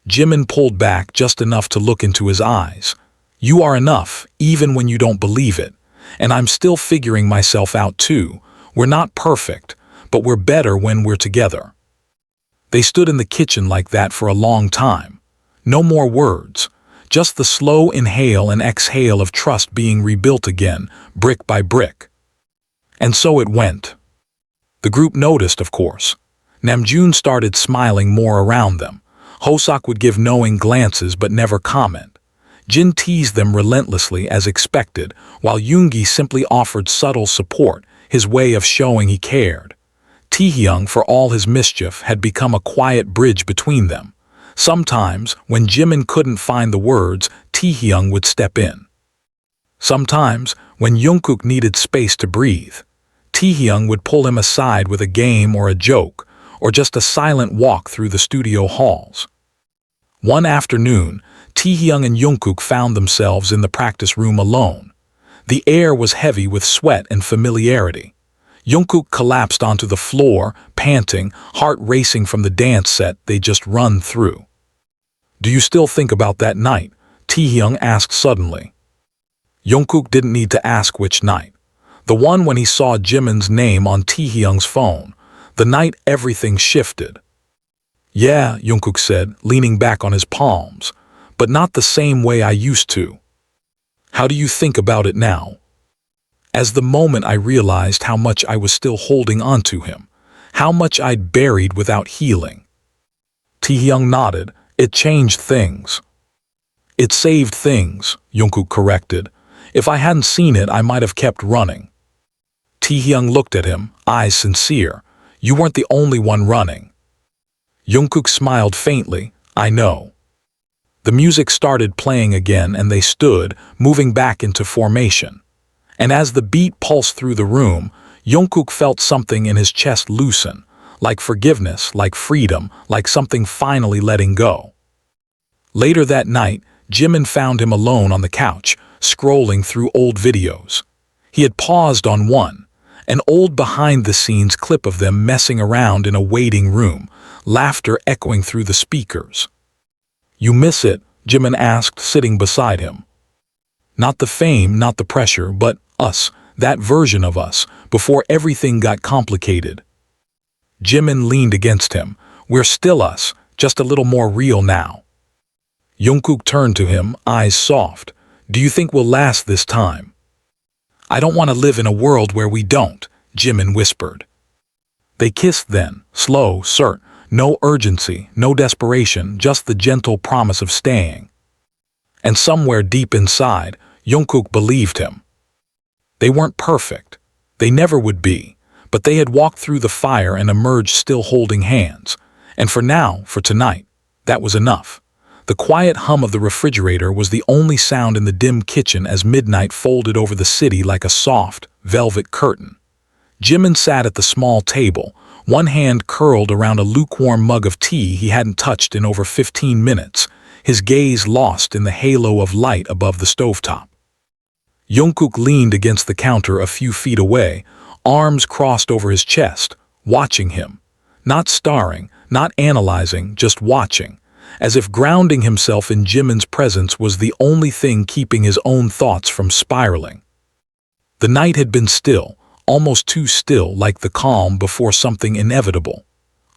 Jimin pulled back just enough to look into his eyes. "You are enough, even when you don't believe it. And I'm still figuring myself out too. We're not perfect, but we're better when we're together." They stood in the kitchen like that for a long time. No more words, just the slow inhale and exhale of trust being rebuilt again, brick by brick. And so it went. The group noticed, of course. Namjoon started smiling more around them. Hoseok would give knowing glances but never comment. Jin teased them relentlessly as expected, while Yoongi simply offered subtle support, his way of showing he cared. Taehyung, for all his mischief, had become a quiet bridge between them. Sometimes, when Jimin couldn't find the words, Taehyung would step in. Sometimes, when Jungkook needed space to breathe, Taehyung would pull him aside with a game or a joke, or just a silent walk through the studio halls. One afternoon, Taehyung and Jungkook found themselves in the practice room alone. The air was heavy with sweat and familiarity. Jungkook collapsed onto the floor, panting, heart racing from the dance set they'd just run through. "Do you still think about that night?" Taehyung asked suddenly. Jungkook didn't need to ask which night. The one when he saw Jimin's name on Taehyung's phone. The night everything shifted. "Yeah," Jungkook said, leaning back on his palms, "but not the same way I used to." "How do you think about it now?" "As the moment I realized how much I was still holding on to him, how much I'd buried without healing." Taehyung nodded. "It changed things." "It saved things," Jungkook corrected. "If I hadn't seen it, I might have kept running." Taehyung looked at him, eyes sincere. "You weren't the only one running." Jungkook smiled faintly. "I know." The music started playing again and they stood, moving back into formation. And as the beat pulsed through the room, Jungkook felt something in his chest loosen, like forgiveness, like freedom, like something finally letting go. Later that night, Jimin found him alone on the couch, scrolling through old videos. He had paused on one, an old behind-the-scenes clip of them messing around in a waiting room, laughter echoing through the speakers. "You miss it?" Jimin asked, sitting beside him. "Not the fame, not the pressure, but us, that version of us, before everything got complicated." Jimin leaned against him. "We're still us, just a little more real now." Jungkook turned to him, eyes soft. "Do you think we'll last this time?" "I don't want to live in a world where we don't," Jimin whispered. They kissed then, slow, cert, no urgency, no desperation, just the gentle promise of staying. And somewhere deep inside, Jungkook believed him. They weren't perfect. They never would be, but they had walked through the fire and emerged still holding hands. And for now, for tonight, that was enough. The quiet hum of the refrigerator was the only sound in the dim kitchen as midnight folded over the city like a soft, velvet curtain. Jimin sat at the small table, one hand curled around a lukewarm mug of tea he hadn't touched in over 15 minutes, his gaze lost in the halo of light above the stovetop. Jungkook leaned against the counter a few feet away, arms crossed over his chest, watching him. Not starring, not analyzing, just watching, as if grounding himself in Jimin's presence was the only thing keeping his own thoughts from spiraling. The night had been still, almost too still, like the calm before something inevitable.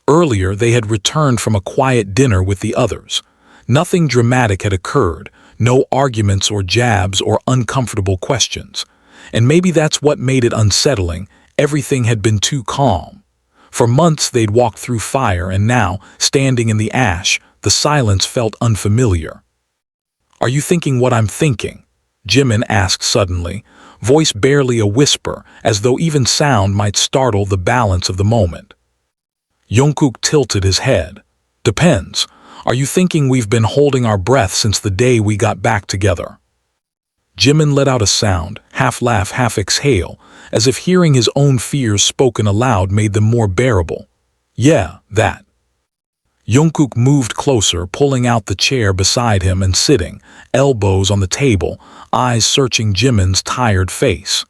Earlier they had returned from a quiet dinner with the others. Nothing dramatic had occurred, no arguments or jabs or uncomfortable questions. And maybe that's what made it unsettling. Everything had been too calm. For months they'd walked through fire and now, standing in the ash, the silence felt unfamiliar. "Are you thinking what I'm thinking?" Jimin asked suddenly, voice barely a whisper, as though even sound might startle the balance of the moment. Jungkook tilted his head. "Depends. Are you thinking we've been holding our breath since the day we got back together?" Jimin let out a sound, half laugh, half exhale, as if hearing his own fears spoken aloud made them more bearable. Yeah, that. Jungkook moved closer, pulling out the chair beside him and sitting, elbows on the table, eyes searching Jimin's tired face.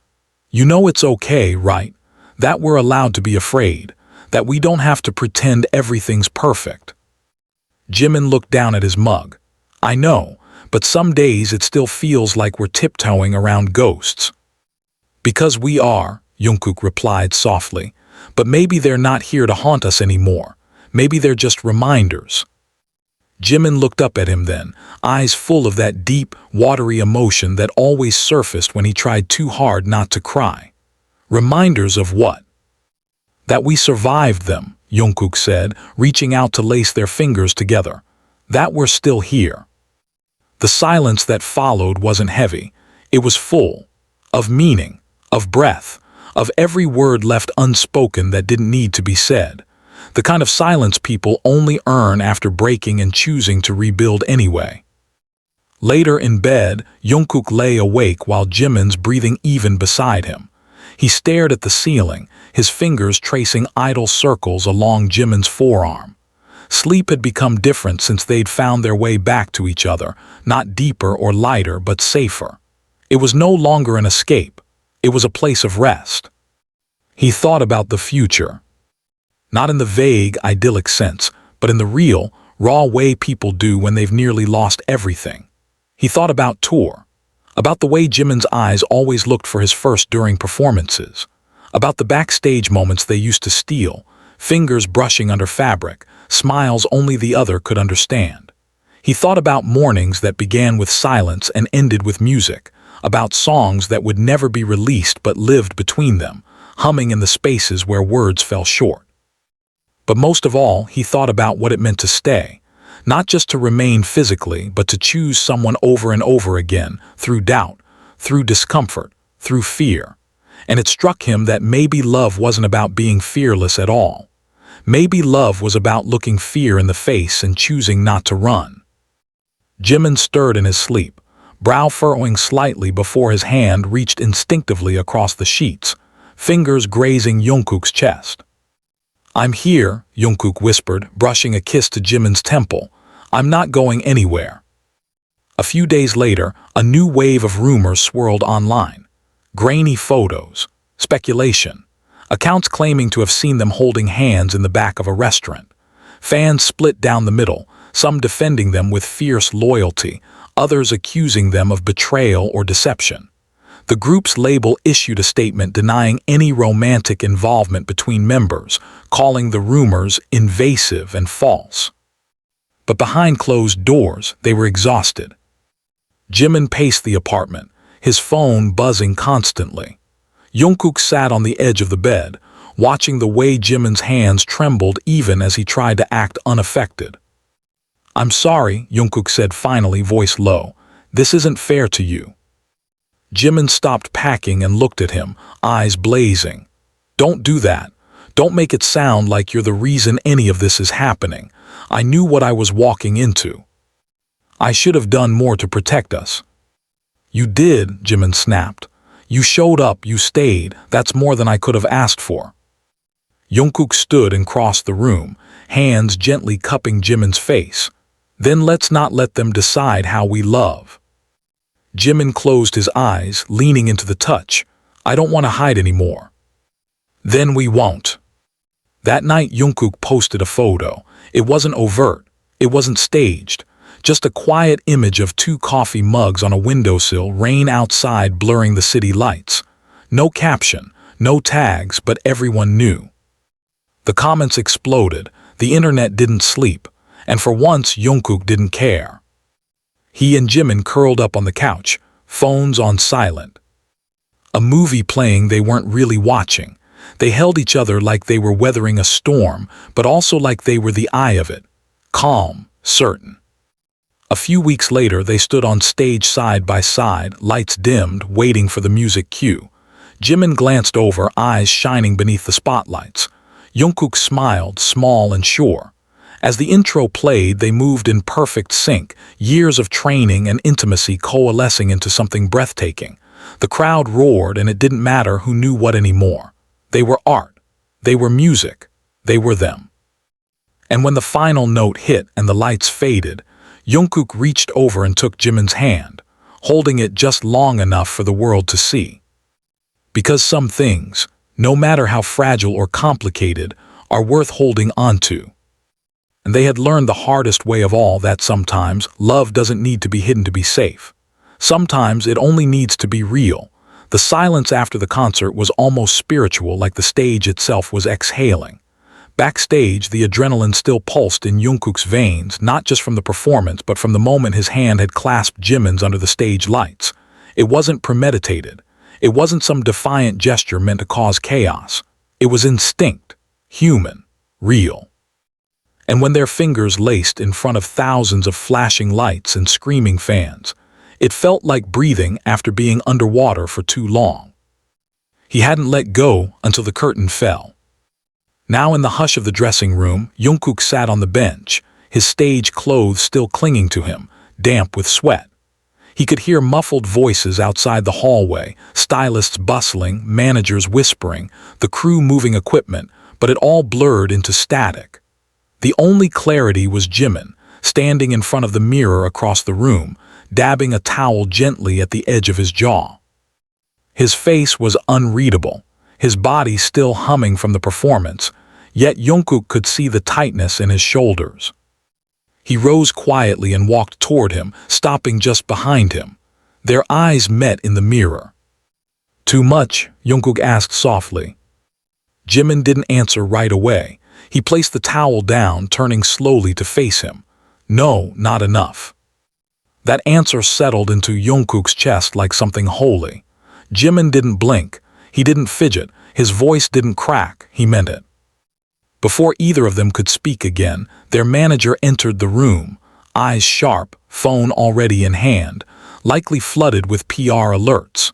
You know it's okay, right? That we're allowed to be afraid, that we don't have to pretend everything's perfect. Jimin looked down at his mug. I know, but some days it still feels like we're tiptoeing around ghosts. Because we are, Jungkook replied softly, but maybe they're not here to haunt us anymore. Maybe they're just reminders. Jimin looked up at him then, eyes full of that deep, watery emotion that always surfaced when he tried too hard not to cry. Reminders of what? That we survived them, Jungkook said, reaching out to lace their fingers together. That we're still here. The silence that followed wasn't heavy. It was full. Of meaning. Of breath. Of every word left unspoken that didn't need to be said. The kind of silence people only earn after breaking and choosing to rebuild anyway. Later in bed, Jungkook lay awake while Jimin's breathing even beside him. He stared at the ceiling, his fingers tracing idle circles along Jimin's forearm. Sleep had become different since they'd found their way back to each other, not deeper or lighter but safer. It was no longer an escape. It was a place of rest. He thought about the future. Not in the vague, idyllic sense, but in the real, raw way people do when they've nearly lost everything. He thought about tour. About the way Jimin's eyes always looked for his first during performances. About the backstage moments they used to steal, fingers brushing under fabric, smiles only the other could understand. He thought about mornings that began with silence and ended with music, about songs that would never be released but lived between them, humming in the spaces where words fell short. But most of all, he thought about what it meant to stay, not just to remain physically, but to choose someone over and over again, through doubt, through discomfort, through fear. And it struck him that maybe love wasn't about being fearless at all. Maybe love was about looking fear in the face and choosing not to run. Jimin stirred in his sleep, brow furrowing slightly before his hand reached instinctively across the sheets, fingers grazing Jungkook's chest. I'm here, Jungkook whispered, brushing a kiss to Jimin's temple. I'm not going anywhere. A few days later, a new wave of rumors swirled online. Grainy photos, speculation, accounts claiming to have seen them holding hands in the back of a restaurant. Fans split down the middle, some defending them with fierce loyalty, others accusing them of betrayal or deception. The group's label issued a statement denying any romantic involvement between members, calling the rumors invasive and false. But behind closed doors, they were exhausted. Jimin paced the apartment, his phone buzzing constantly. Jungkook sat on the edge of the bed, watching the way Jimin's hands trembled even as he tried to act unaffected. I'm sorry, Jungkook said finally, voice low. This isn't fair to you. Jimin stopped packing and looked at him, eyes blazing. Don't do that. Don't make it sound like you're the reason any of this is happening. I knew what I was walking into. I should have done more to protect us. You did, Jimin snapped. You showed up, you stayed. That's more than I could have asked for. Jungkook stood and crossed the room, hands gently cupping Jimin's face. Then let's not let them decide how we love. Jimin closed his eyes, leaning into the touch. I don't want to hide anymore. Then we won't. That night Jungkook posted a photo. It wasn't overt. It wasn't staged. Just a quiet image of 2 coffee mugs on a windowsill, rain outside blurring the city lights. No caption, no tags, but everyone knew. The comments exploded. The internet didn't sleep. And for once Jungkook didn't care. He and Jimin curled up on the couch, phones on silent. A movie playing they weren't really watching. They held each other like they were weathering a storm, but also like they were the eye of it. Calm, certain. A few weeks later they stood on stage side by side, lights dimmed, waiting for the music cue. Jimin glanced over, eyes shining beneath the spotlights. Jungkook smiled, small and sure. As the intro played, they moved in perfect sync, years of training and intimacy coalescing into something breathtaking. The crowd roared, and it didn't matter who knew what anymore. They were art. They were music. They were them. And when the final note hit and the lights faded, Jungkook reached over and took Jimin's hand, holding it just long enough for the world to see. Because some things, no matter how fragile or complicated, are worth holding onto. And they had learned the hardest way of all that sometimes love doesn't need to be hidden to be safe. Sometimes it only needs to be real. The silence after the concert was almost spiritual, like the stage itself was exhaling. Backstage, the adrenaline still pulsed in Jungkook's veins, not just from the performance, but from the moment his hand had clasped Jimin's under the stage lights. It wasn't premeditated. It wasn't some defiant gesture meant to cause chaos. It was instinct, human, real. And when their fingers laced in front of thousands of flashing lights and screaming fans, it felt like breathing after being underwater for too long. He hadn't let go until the curtain fell. Now in the hush of the dressing room, Jungkook sat on the bench, his stage clothes still clinging to him, damp with sweat. He could hear muffled voices outside the hallway, stylists bustling, managers whispering, the crew moving equipment, but it all blurred into static. The only clarity was Jimin, standing in front of the mirror across the room, dabbing a towel gently at the edge of his jaw. His face was unreadable, his body still humming from the performance, yet Jungkook could see the tightness in his shoulders. He rose quietly and walked toward him, stopping just behind him. Their eyes met in the mirror. "Too much?" Jungkook asked softly. Jimin didn't answer right away. He placed the towel down, turning slowly to face him. "No, not enough." That answer settled into Jungkook's chest like something holy. Jimin didn't blink. He didn't fidget. His voice didn't crack. He meant it. Before either of them could speak again, their manager entered the room, eyes sharp, phone already in hand, likely flooded with PR alerts.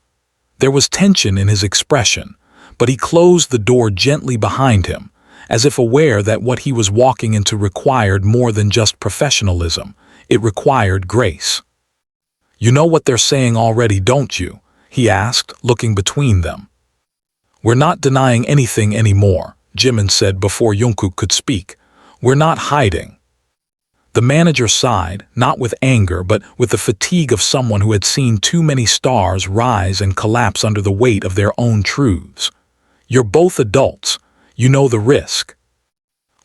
There was tension in his expression, but he closed the door gently behind him, as if aware that what he was walking into required more than just professionalism. It required grace. "You know what they're saying already, don't you?" he asked, looking between them. "We're not denying anything anymore," Jimin said before Jungkook could speak. "We're not hiding." The manager sighed, not with anger, but with the fatigue of someone who had seen too many stars rise and collapse under the weight of their own truths. "You're both adults. You know the risk."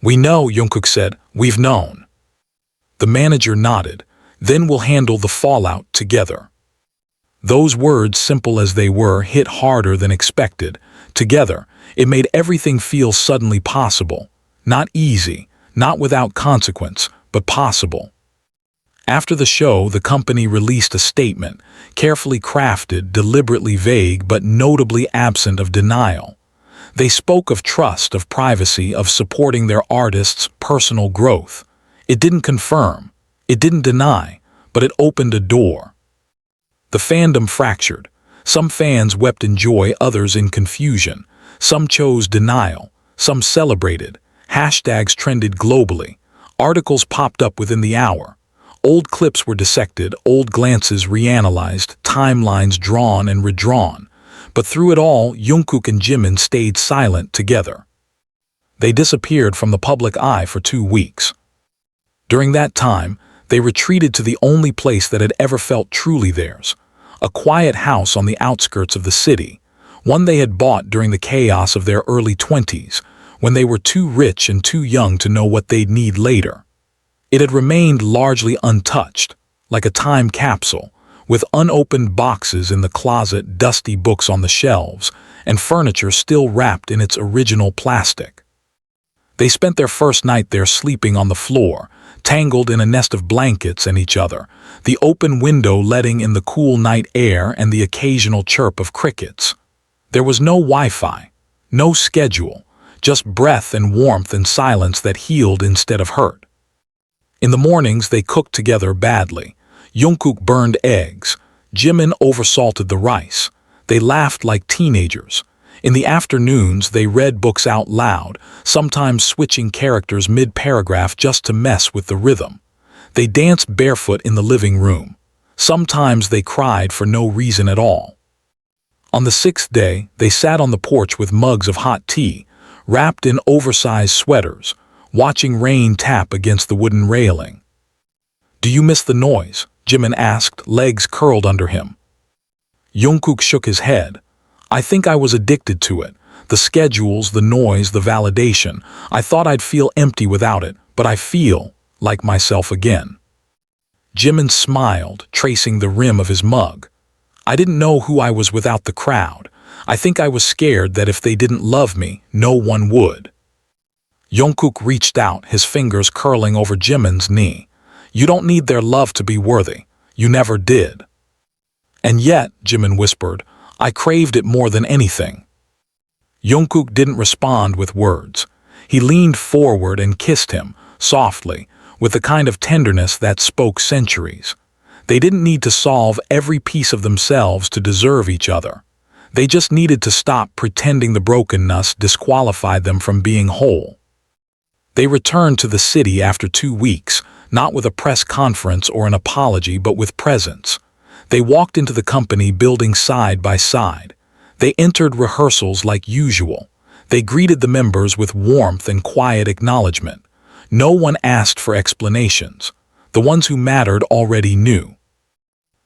"We know," Jungkook said. "We've known." The manager nodded. "Then we'll handle the fallout together." Those words, simple as they were, hit harder than expected. Together, it made everything feel suddenly possible. Not easy, not without consequence, but possible. After the show, the company released a statement, carefully crafted, deliberately vague, but notably absent of denial. They spoke of trust, of privacy, of supporting their artists' personal growth. It didn't confirm, it didn't deny, but it opened a door. The fandom fractured. Some fans wept in joy, others in confusion. Some chose denial, some celebrated. Hashtags trended globally. Articles popped up within the hour. Old clips were dissected, old glances reanalyzed, timelines drawn and redrawn. But through it all, Jungkook and Jimin stayed silent together. They disappeared from the public eye for 2 weeks. During that time, they retreated to the only place that had ever felt truly theirs, a quiet house on the outskirts of the city, one they had bought during the chaos of their early 20s, when they were too rich and too young to know what they'd need later. It had remained largely untouched, like a time capsule, with unopened boxes in the closet, dusty books on the shelves, and furniture still wrapped in its original plastic. They spent their first night there sleeping on the floor, tangled in a nest of blankets and each other, the open window letting in the cool night air and the occasional chirp of crickets. There was no Wi-Fi, no schedule, just breath and warmth and silence that healed instead of hurt. In the mornings, they cooked together badly. Jungkook burned eggs. Jimin oversalted the rice. They laughed like teenagers. In the afternoons, they read books out loud, sometimes switching characters mid-paragraph just to mess with the rhythm. They danced barefoot in the living room. Sometimes they cried for no reason at all. On the 6th day, they sat on the porch with mugs of hot tea, wrapped in oversized sweaters, watching rain tap against the wooden railing. "Do you miss the noise?" Jimin asked, legs curled under him. Jungkook shook his head. "I think I was addicted to it. The schedules, the noise, the validation. I thought I'd feel empty without it, but I feel like myself again." Jimin smiled, tracing the rim of his mug. "I didn't know who I was without the crowd. I think I was scared that if they didn't love me, no one would." Jungkook reached out, his fingers curling over Jimin's knee. "You don't need their love to be worthy. You never did." "And yet," Jimin whispered, "I craved it more than anything." Jungkook didn't respond with words. He leaned forward and kissed him, softly, with the kind of tenderness that spoke centuries. They didn't need to solve every piece of themselves to deserve each other. They just needed to stop pretending the brokenness disqualified them from being whole. They returned to the city after 2 weeks, not with a press conference or an apology, but with presence. They walked into the company building side by side. They entered rehearsals like usual. They greeted the members with warmth and quiet acknowledgement. No one asked for explanations. The ones who mattered already knew.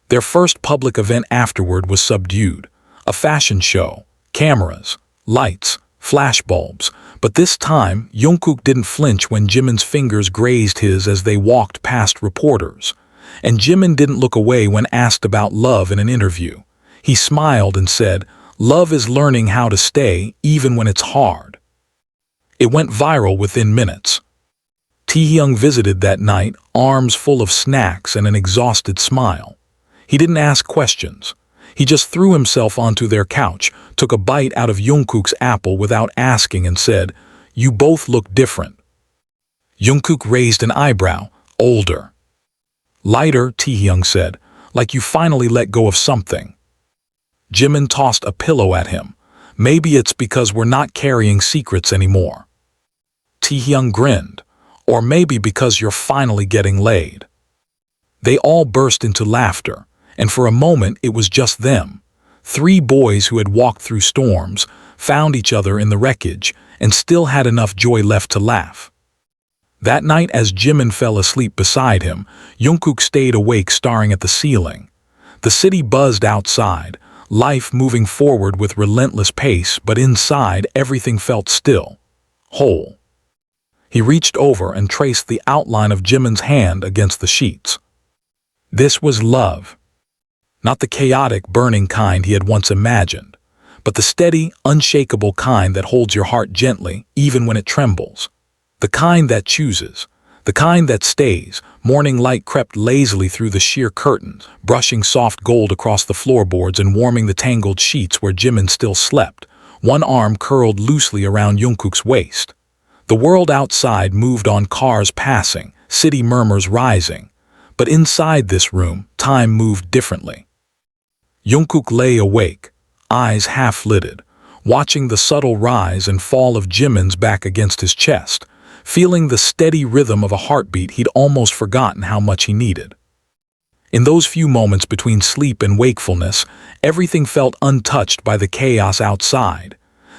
Their first public event afterward was subdued. A fashion show, cameras, lights, flashbulbs. But this time, Jungkook didn't flinch when Jimin's fingers grazed his as they walked past reporters. And Jimin didn't look away when asked about love in an interview. He smiled and said, "Love is learning how to stay even when it's hard." It went viral within minutes. Taehyung visited that night, arms full of snacks and an exhausted smile. He didn't ask questions. He just threw himself onto their couch, took a bite out of Jungkook's apple without asking and said, "You both look different." Jungkook raised an eyebrow, older. "Lighter," Taehyung said, "like you finally let go of something." Jimin tossed a pillow at him. "Maybe it's because we're not carrying secrets anymore." Taehyung grinned. "Or maybe because you're finally getting laid." They all burst into laughter, and for a moment it was just them. 3 boys who had walked through storms, found each other in the wreckage, and still had enough joy left to laugh. That night, as Jimin fell asleep beside him, Jungkook stayed awake staring at the ceiling. The city buzzed outside, life moving forward with relentless pace, but inside everything felt still, whole. He reached over and traced the outline of Jimin's hand against the sheets. This was love. Not the chaotic, burning kind he had once imagined, but the steady, unshakable kind that holds your heart gently, even when it trembles. The kind that chooses. The kind that stays. Morning light crept lazily through the sheer curtains, brushing soft gold across the floorboards and warming the tangled sheets where Jimin still slept, one arm curled loosely around Jungkook's waist. The world outside moved on, cars passing, city murmurs rising. But inside this room, time moved differently. Jungkook lay awake, eyes half-lidded, watching the subtle rise and fall of Jimin's back against his chest, feeling the steady rhythm of a heartbeat he'd almost forgotten how much he needed. In those few moments between sleep and wakefulness, everything felt untouched by the chaos outside.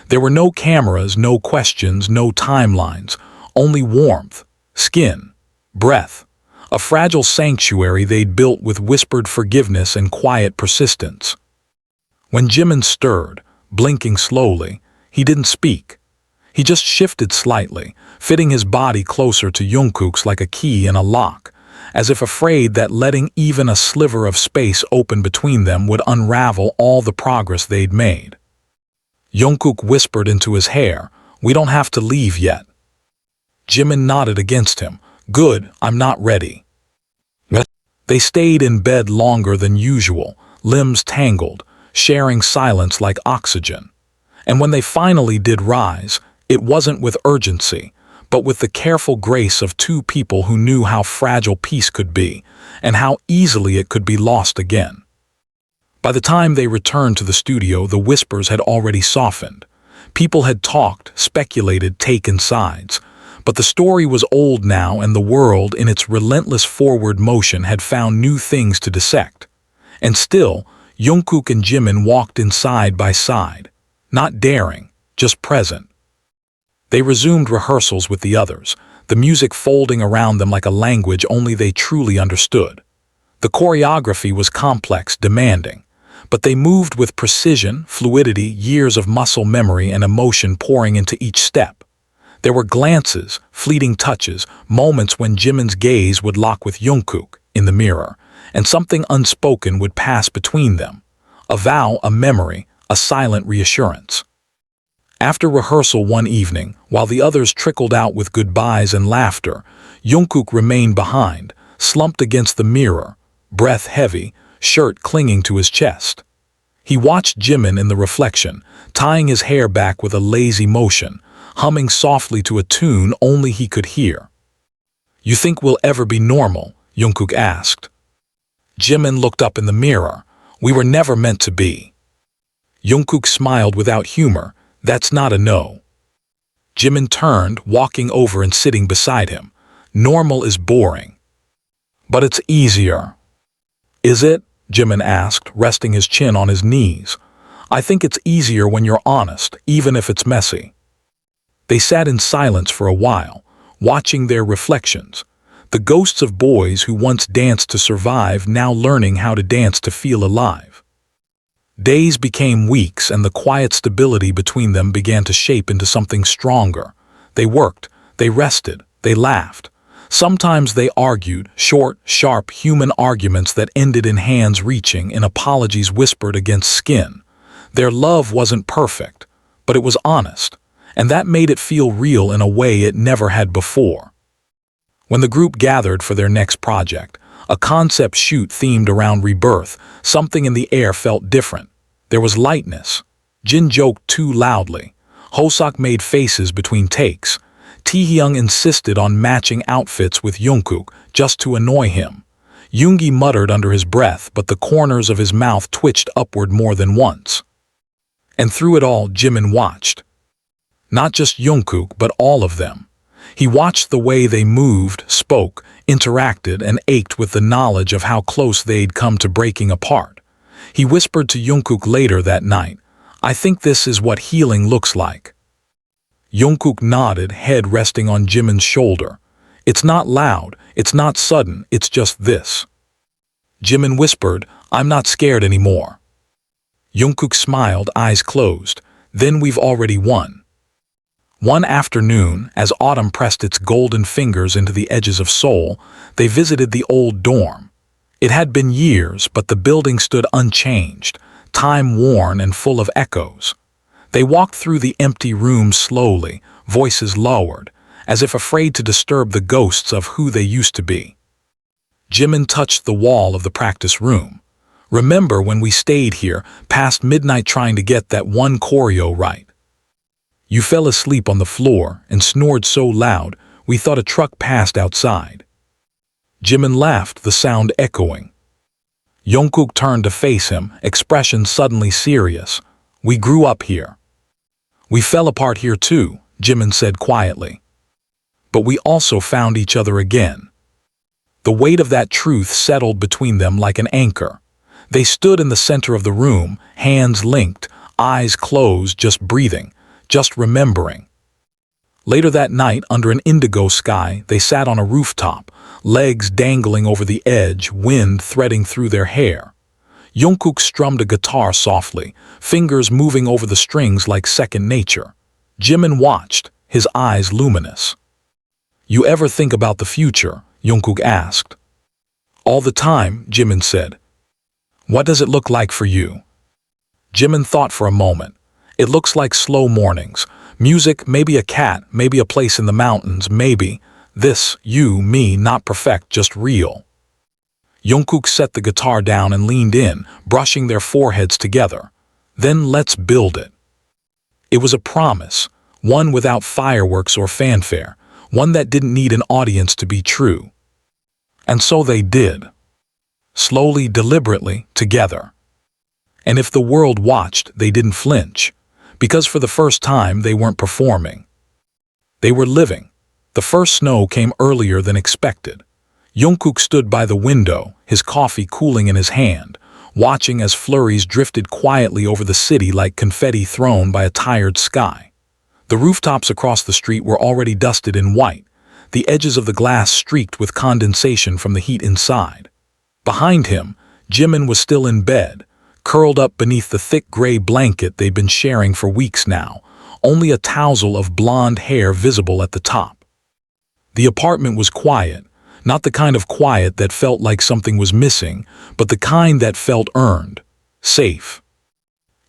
There were no cameras, no questions, no timelines, only warmth, skin, breath. A fragile sanctuary they'd built with whispered forgiveness and quiet persistence. When Jimin stirred, blinking slowly, he didn't speak. He just shifted slightly, fitting his body closer to Jungkook's like a key in a lock, as if afraid that letting even a sliver of space open between them would unravel all the progress they'd made. Jungkook whispered into his hair, "We don't have to leave yet." Jimin nodded against him. "Good, I'm not ready." They stayed in bed longer than usual, limbs tangled, sharing silence like oxygen. And when they finally did rise, it wasn't with urgency, but with the careful grace of 2 people who knew how fragile peace could be, and how easily it could be lost again. By the time they returned to the studio, the whispers had already softened. People had talked, speculated, taken sides. But the story was old now, and the world, in its relentless forward motion, had found new things to dissect. And still, Jungkook and Jimin walked in side by side, not daring, just present. They resumed rehearsals with the others, the music folding around them like a language only they truly understood. The choreography was complex, demanding, but they moved with precision, fluidity, years of muscle memory and emotion pouring into each step. There were glances, fleeting touches, moments when Jimin's gaze would lock with Jungkook in the mirror, and something unspoken would pass between them. A vow, a memory, a silent reassurance. After rehearsal one evening, while the others trickled out with goodbyes and laughter, Jungkook remained behind, slumped against the mirror, breath heavy, shirt clinging to his chest. He watched Jimin in the reflection, tying his hair back with a lazy motion, humming softly to a tune only he could hear. "You think we'll ever be normal?" Jungkook asked. Jimin looked up in the mirror. "We were never meant to be." Jungkook smiled without humor. "That's not a no." Jimin turned, walking over and sitting beside him. "Normal is boring. But it's easier." "Is it?" Jimin asked, resting his chin on his knees. "I think it's easier when you're honest, even if it's messy." They sat in silence for a while, watching their reflections. The ghosts of boys who once danced to survive, now learning how to dance to feel alive. Days became weeks, and the quiet stability between them began to shape into something stronger. They worked, they rested, they laughed. Sometimes they argued, short, sharp, human arguments that ended in hands reaching, in apologies whispered against skin. Their love wasn't perfect, but it was honest, and that made it feel real in a way it never had before. When the group gathered for their next project, a concept shoot themed around rebirth, something in the air felt different. There was lightness. Jin joked too loudly. Hoseok made faces between takes. Taehyung insisted on matching outfits with Jungkook just to annoy him. Yoongi muttered under his breath, but the corners of his mouth twitched upward more than once. And through it all, Jimin watched. Not just Jungkook, but all of them. He watched the way they moved, spoke, interacted, and ached with the knowledge of how close they'd come to breaking apart. He whispered to Jungkook later that night, "I think this is what healing looks like." Jungkook nodded, head resting on Jimin's shoulder. "It's not loud, it's not sudden, it's just this." Jimin whispered, "I'm not scared anymore." Jungkook smiled, eyes closed. "Then we've already won." One afternoon, as autumn pressed its golden fingers into the edges of Seoul, they visited the old dorm. It had been years, but the building stood unchanged, time-worn and full of echoes. They walked through the empty rooms slowly, voices lowered, as if afraid to disturb the ghosts of who they used to be. Jimin touched the wall of the practice room. "Remember when we stayed here, past midnight trying to get that one choreo right? You fell asleep on the floor and snored so loud we thought a truck passed outside." Jimin laughed, the sound echoing. Jungkook turned to face him, expression suddenly serious. "We grew up here." "We fell apart here too," Jimin said quietly. "But we also found each other again." The weight of that truth settled between them like an anchor. They stood in the center of the room, hands linked, eyes closed, just breathing, just remembering. Later that night, under an indigo sky, they sat on a rooftop, legs dangling over the edge, wind threading through their hair. Jungkook strummed a guitar softly, fingers moving over the strings like second nature. Jimin watched, his eyes luminous. "You ever think about the future?" Jungkook asked. "All the time," Jimin said. "What does it look like for you?" Jimin thought for a moment. "It looks like slow mornings. Music, maybe a cat, maybe a place in the mountains, maybe this, you, me, not perfect, just real." Jungkook set the guitar down and leaned in, brushing their foreheads together. "Then let's build it." It was a promise, one without fireworks or fanfare, one that didn't need an audience to be true. And so they did. Slowly, deliberately, together. And if the world watched, they didn't flinch. Because for the first time, they weren't performing. They were living. The first snow came earlier than expected. Jungkook stood by the window, his coffee cooling in his hand, watching as flurries drifted quietly over the city like confetti thrown by a tired sky. The rooftops across the street were already dusted in white, the edges of the glass streaked with condensation from the heat inside. Behind him, Jimin was still in bed, curled up beneath the thick gray blanket they'd been sharing for weeks now, only a tousle of blonde hair visible at the top. The apartment was quiet, not the kind of quiet that felt like something was missing, but the kind that felt earned, safe.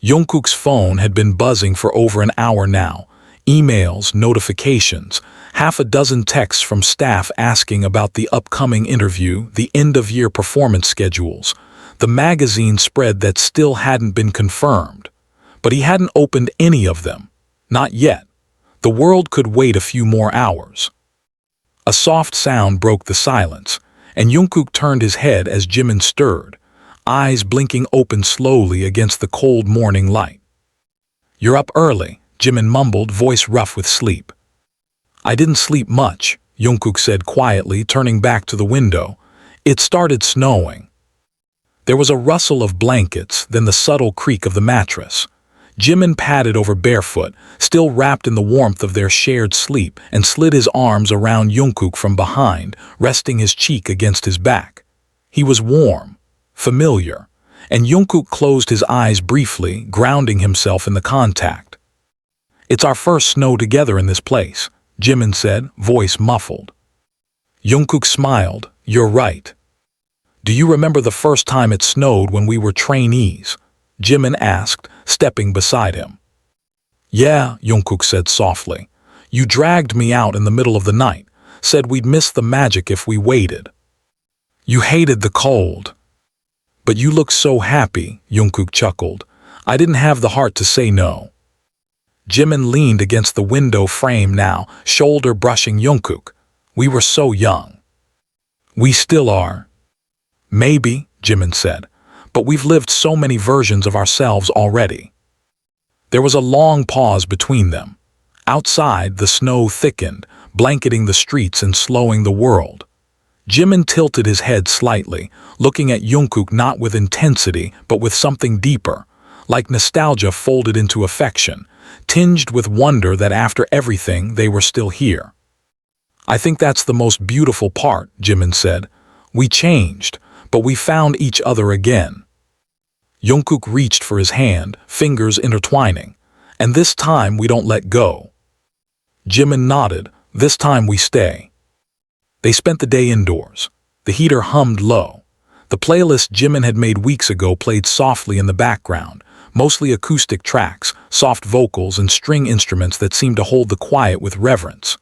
Jungkook's phone had been buzzing for over an hour now. Emails, notifications, half a dozen texts from staff asking about the upcoming interview, the end-of-year performance schedules, the magazine spread that still hadn't been confirmed. But he hadn't opened any of them. Not yet. The world could wait a few more hours. A soft sound broke the silence, and Jungkook turned his head as Jimin stirred, eyes blinking open slowly against the cold morning light. "You're up early," Jimin mumbled, voice rough with sleep. "I didn't sleep much," Jungkook said quietly, turning back to the window. It started snowing. There was a rustle of blankets, then the subtle creak of the mattress. Jimin padded over barefoot, still wrapped in the warmth of their shared sleep, and slid his arms around Jungkook from behind, resting his cheek against his back. He was warm, familiar, and Jungkook closed his eyes briefly, grounding himself in the contact. "It's our first snow together in this place," Jimin said, voice muffled. Jungkook smiled. "You're right." "Do you remember the first time it snowed when we were trainees?" Jimin asked, stepping beside him. "Yeah," Jungkook said softly. "You dragged me out in the middle of the night, said we'd miss the magic if we waited. You hated the cold." "But you looked so happy," Jungkook chuckled. "I didn't have the heart to say no." Jimin leaned against the window frame now, shoulder brushing Jungkook. "We were so young." "We still are." "Maybe," Jimin said, "but we've lived so many versions of ourselves already." There was a long pause between them. Outside, the snow thickened, blanketing the streets and slowing the world. Jimin tilted his head slightly, looking at Jungkook not with intensity, but with something deeper, like nostalgia folded into affection, tinged with wonder that after everything they were still here. "I think that's the most beautiful part," Jimin said. "We changed, but we found each other again." Jungkook reached for his hand, fingers intertwining. "And this time we don't let go." Jimin nodded. "This time we stay." They spent the day indoors. The heater hummed low. The playlist Jimin had made weeks ago played softly in the background, mostly acoustic tracks, soft vocals, and string instruments that seemed to hold the quiet with reverence.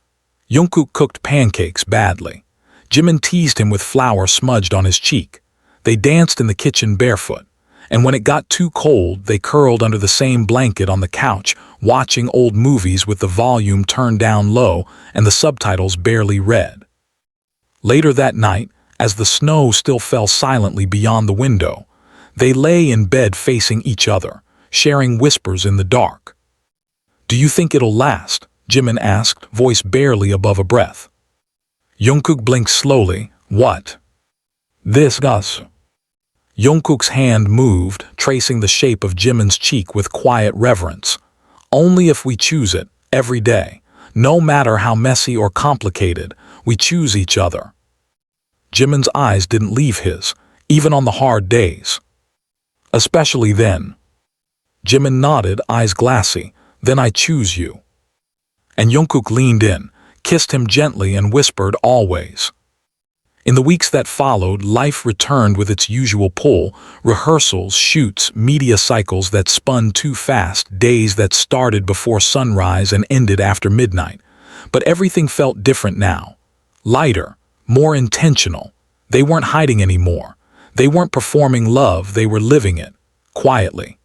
Jungkook cooked pancakes badly. Jimin teased him with flour smudged on his cheek. They danced in the kitchen barefoot, and when it got too cold, they curled under the same blanket on the couch, watching old movies with the volume turned down low and the subtitles barely read. Later that night, as the snow still fell silently beyond the window, they lay in bed facing each other, sharing whispers in the dark. "Do you think it'll last?" Jimin asked, voice barely above a breath. Jungkook blinked slowly. "What?" "This, Gus." Jungkook's hand moved, tracing the shape of Jimin's cheek with quiet reverence. "Only if we choose it, every day. No matter how messy or complicated, we choose each other." Jimin's eyes didn't leave his, even on the hard days. "Especially then." Jimin nodded, eyes glassy. "Then I choose you." And Jungkook leaned in, kissed him gently, and whispered, "Always." In the weeks that followed, life returned with its usual pull, rehearsals, shoots, media cycles that spun too fast, days that started before sunrise and ended after midnight. But everything felt different now. Lighter, more intentional. They weren't hiding anymore. They weren't performing love, they were living it, quietly.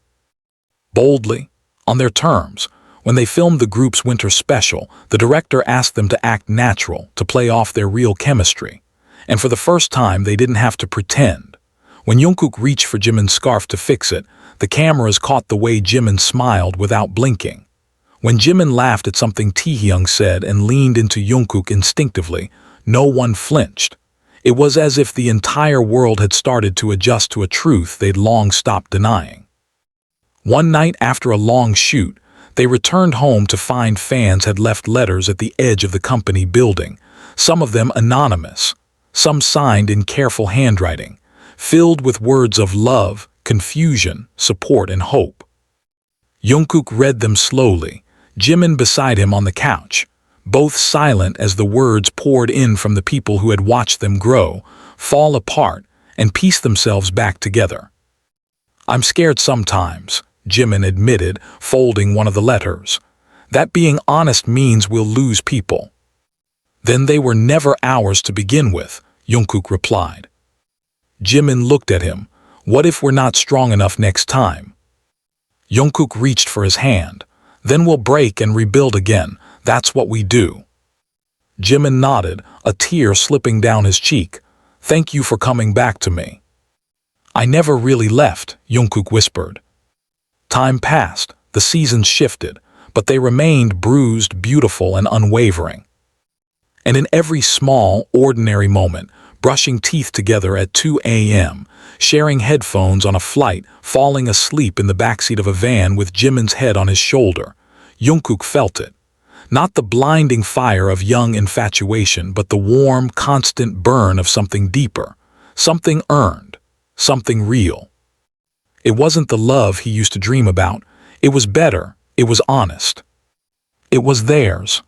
Boldly, on their terms. When they filmed the group's winter special, the director asked them to act natural, to play off their real chemistry. And for the first time, they didn't have to pretend. When Jungkook reached for Jimin's scarf to fix it, The cameras caught the way Jimin smiled without blinking. When Jimin laughed at something Taehyung said and leaned into Jungkook instinctively, no one flinched. It was as if the entire world had started to adjust to a truth they'd long stopped denying. One night after a long shoot, they returned home to find fans had left letters at the edge of the company building, some of them anonymous, some signed in careful handwriting, filled with words of love, confusion, support, and hope. Jungkook read them slowly, Jimin beside him on the couch, both silent as the words poured in from the people who had watched them grow, fall apart, and piece themselves back together. "I'm scared sometimes," Jimin admitted, folding one of the letters. "That being honest means we'll lose people." "Then they were never ours to begin with," Jungkook replied. Jimin looked at him. "What if we're not strong enough next time?" Jungkook reached for his hand. "Then we'll break and rebuild again. That's what we do." Jimin nodded, a tear slipping down his cheek. "Thank you for coming back to me." "I never really left," Jungkook whispered. Time passed, the seasons shifted, but they remained bruised, beautiful, and unwavering. And in every small, ordinary moment, brushing teeth together at 2 a.m., sharing headphones on a flight, falling asleep in the backseat of a van with Jimin's head on his shoulder, Jungkook felt it. Not the blinding fire of young infatuation, but the warm, constant burn of something deeper, something earned, something real. It wasn't the love he used to dream about. It was better. It was honest. It was theirs.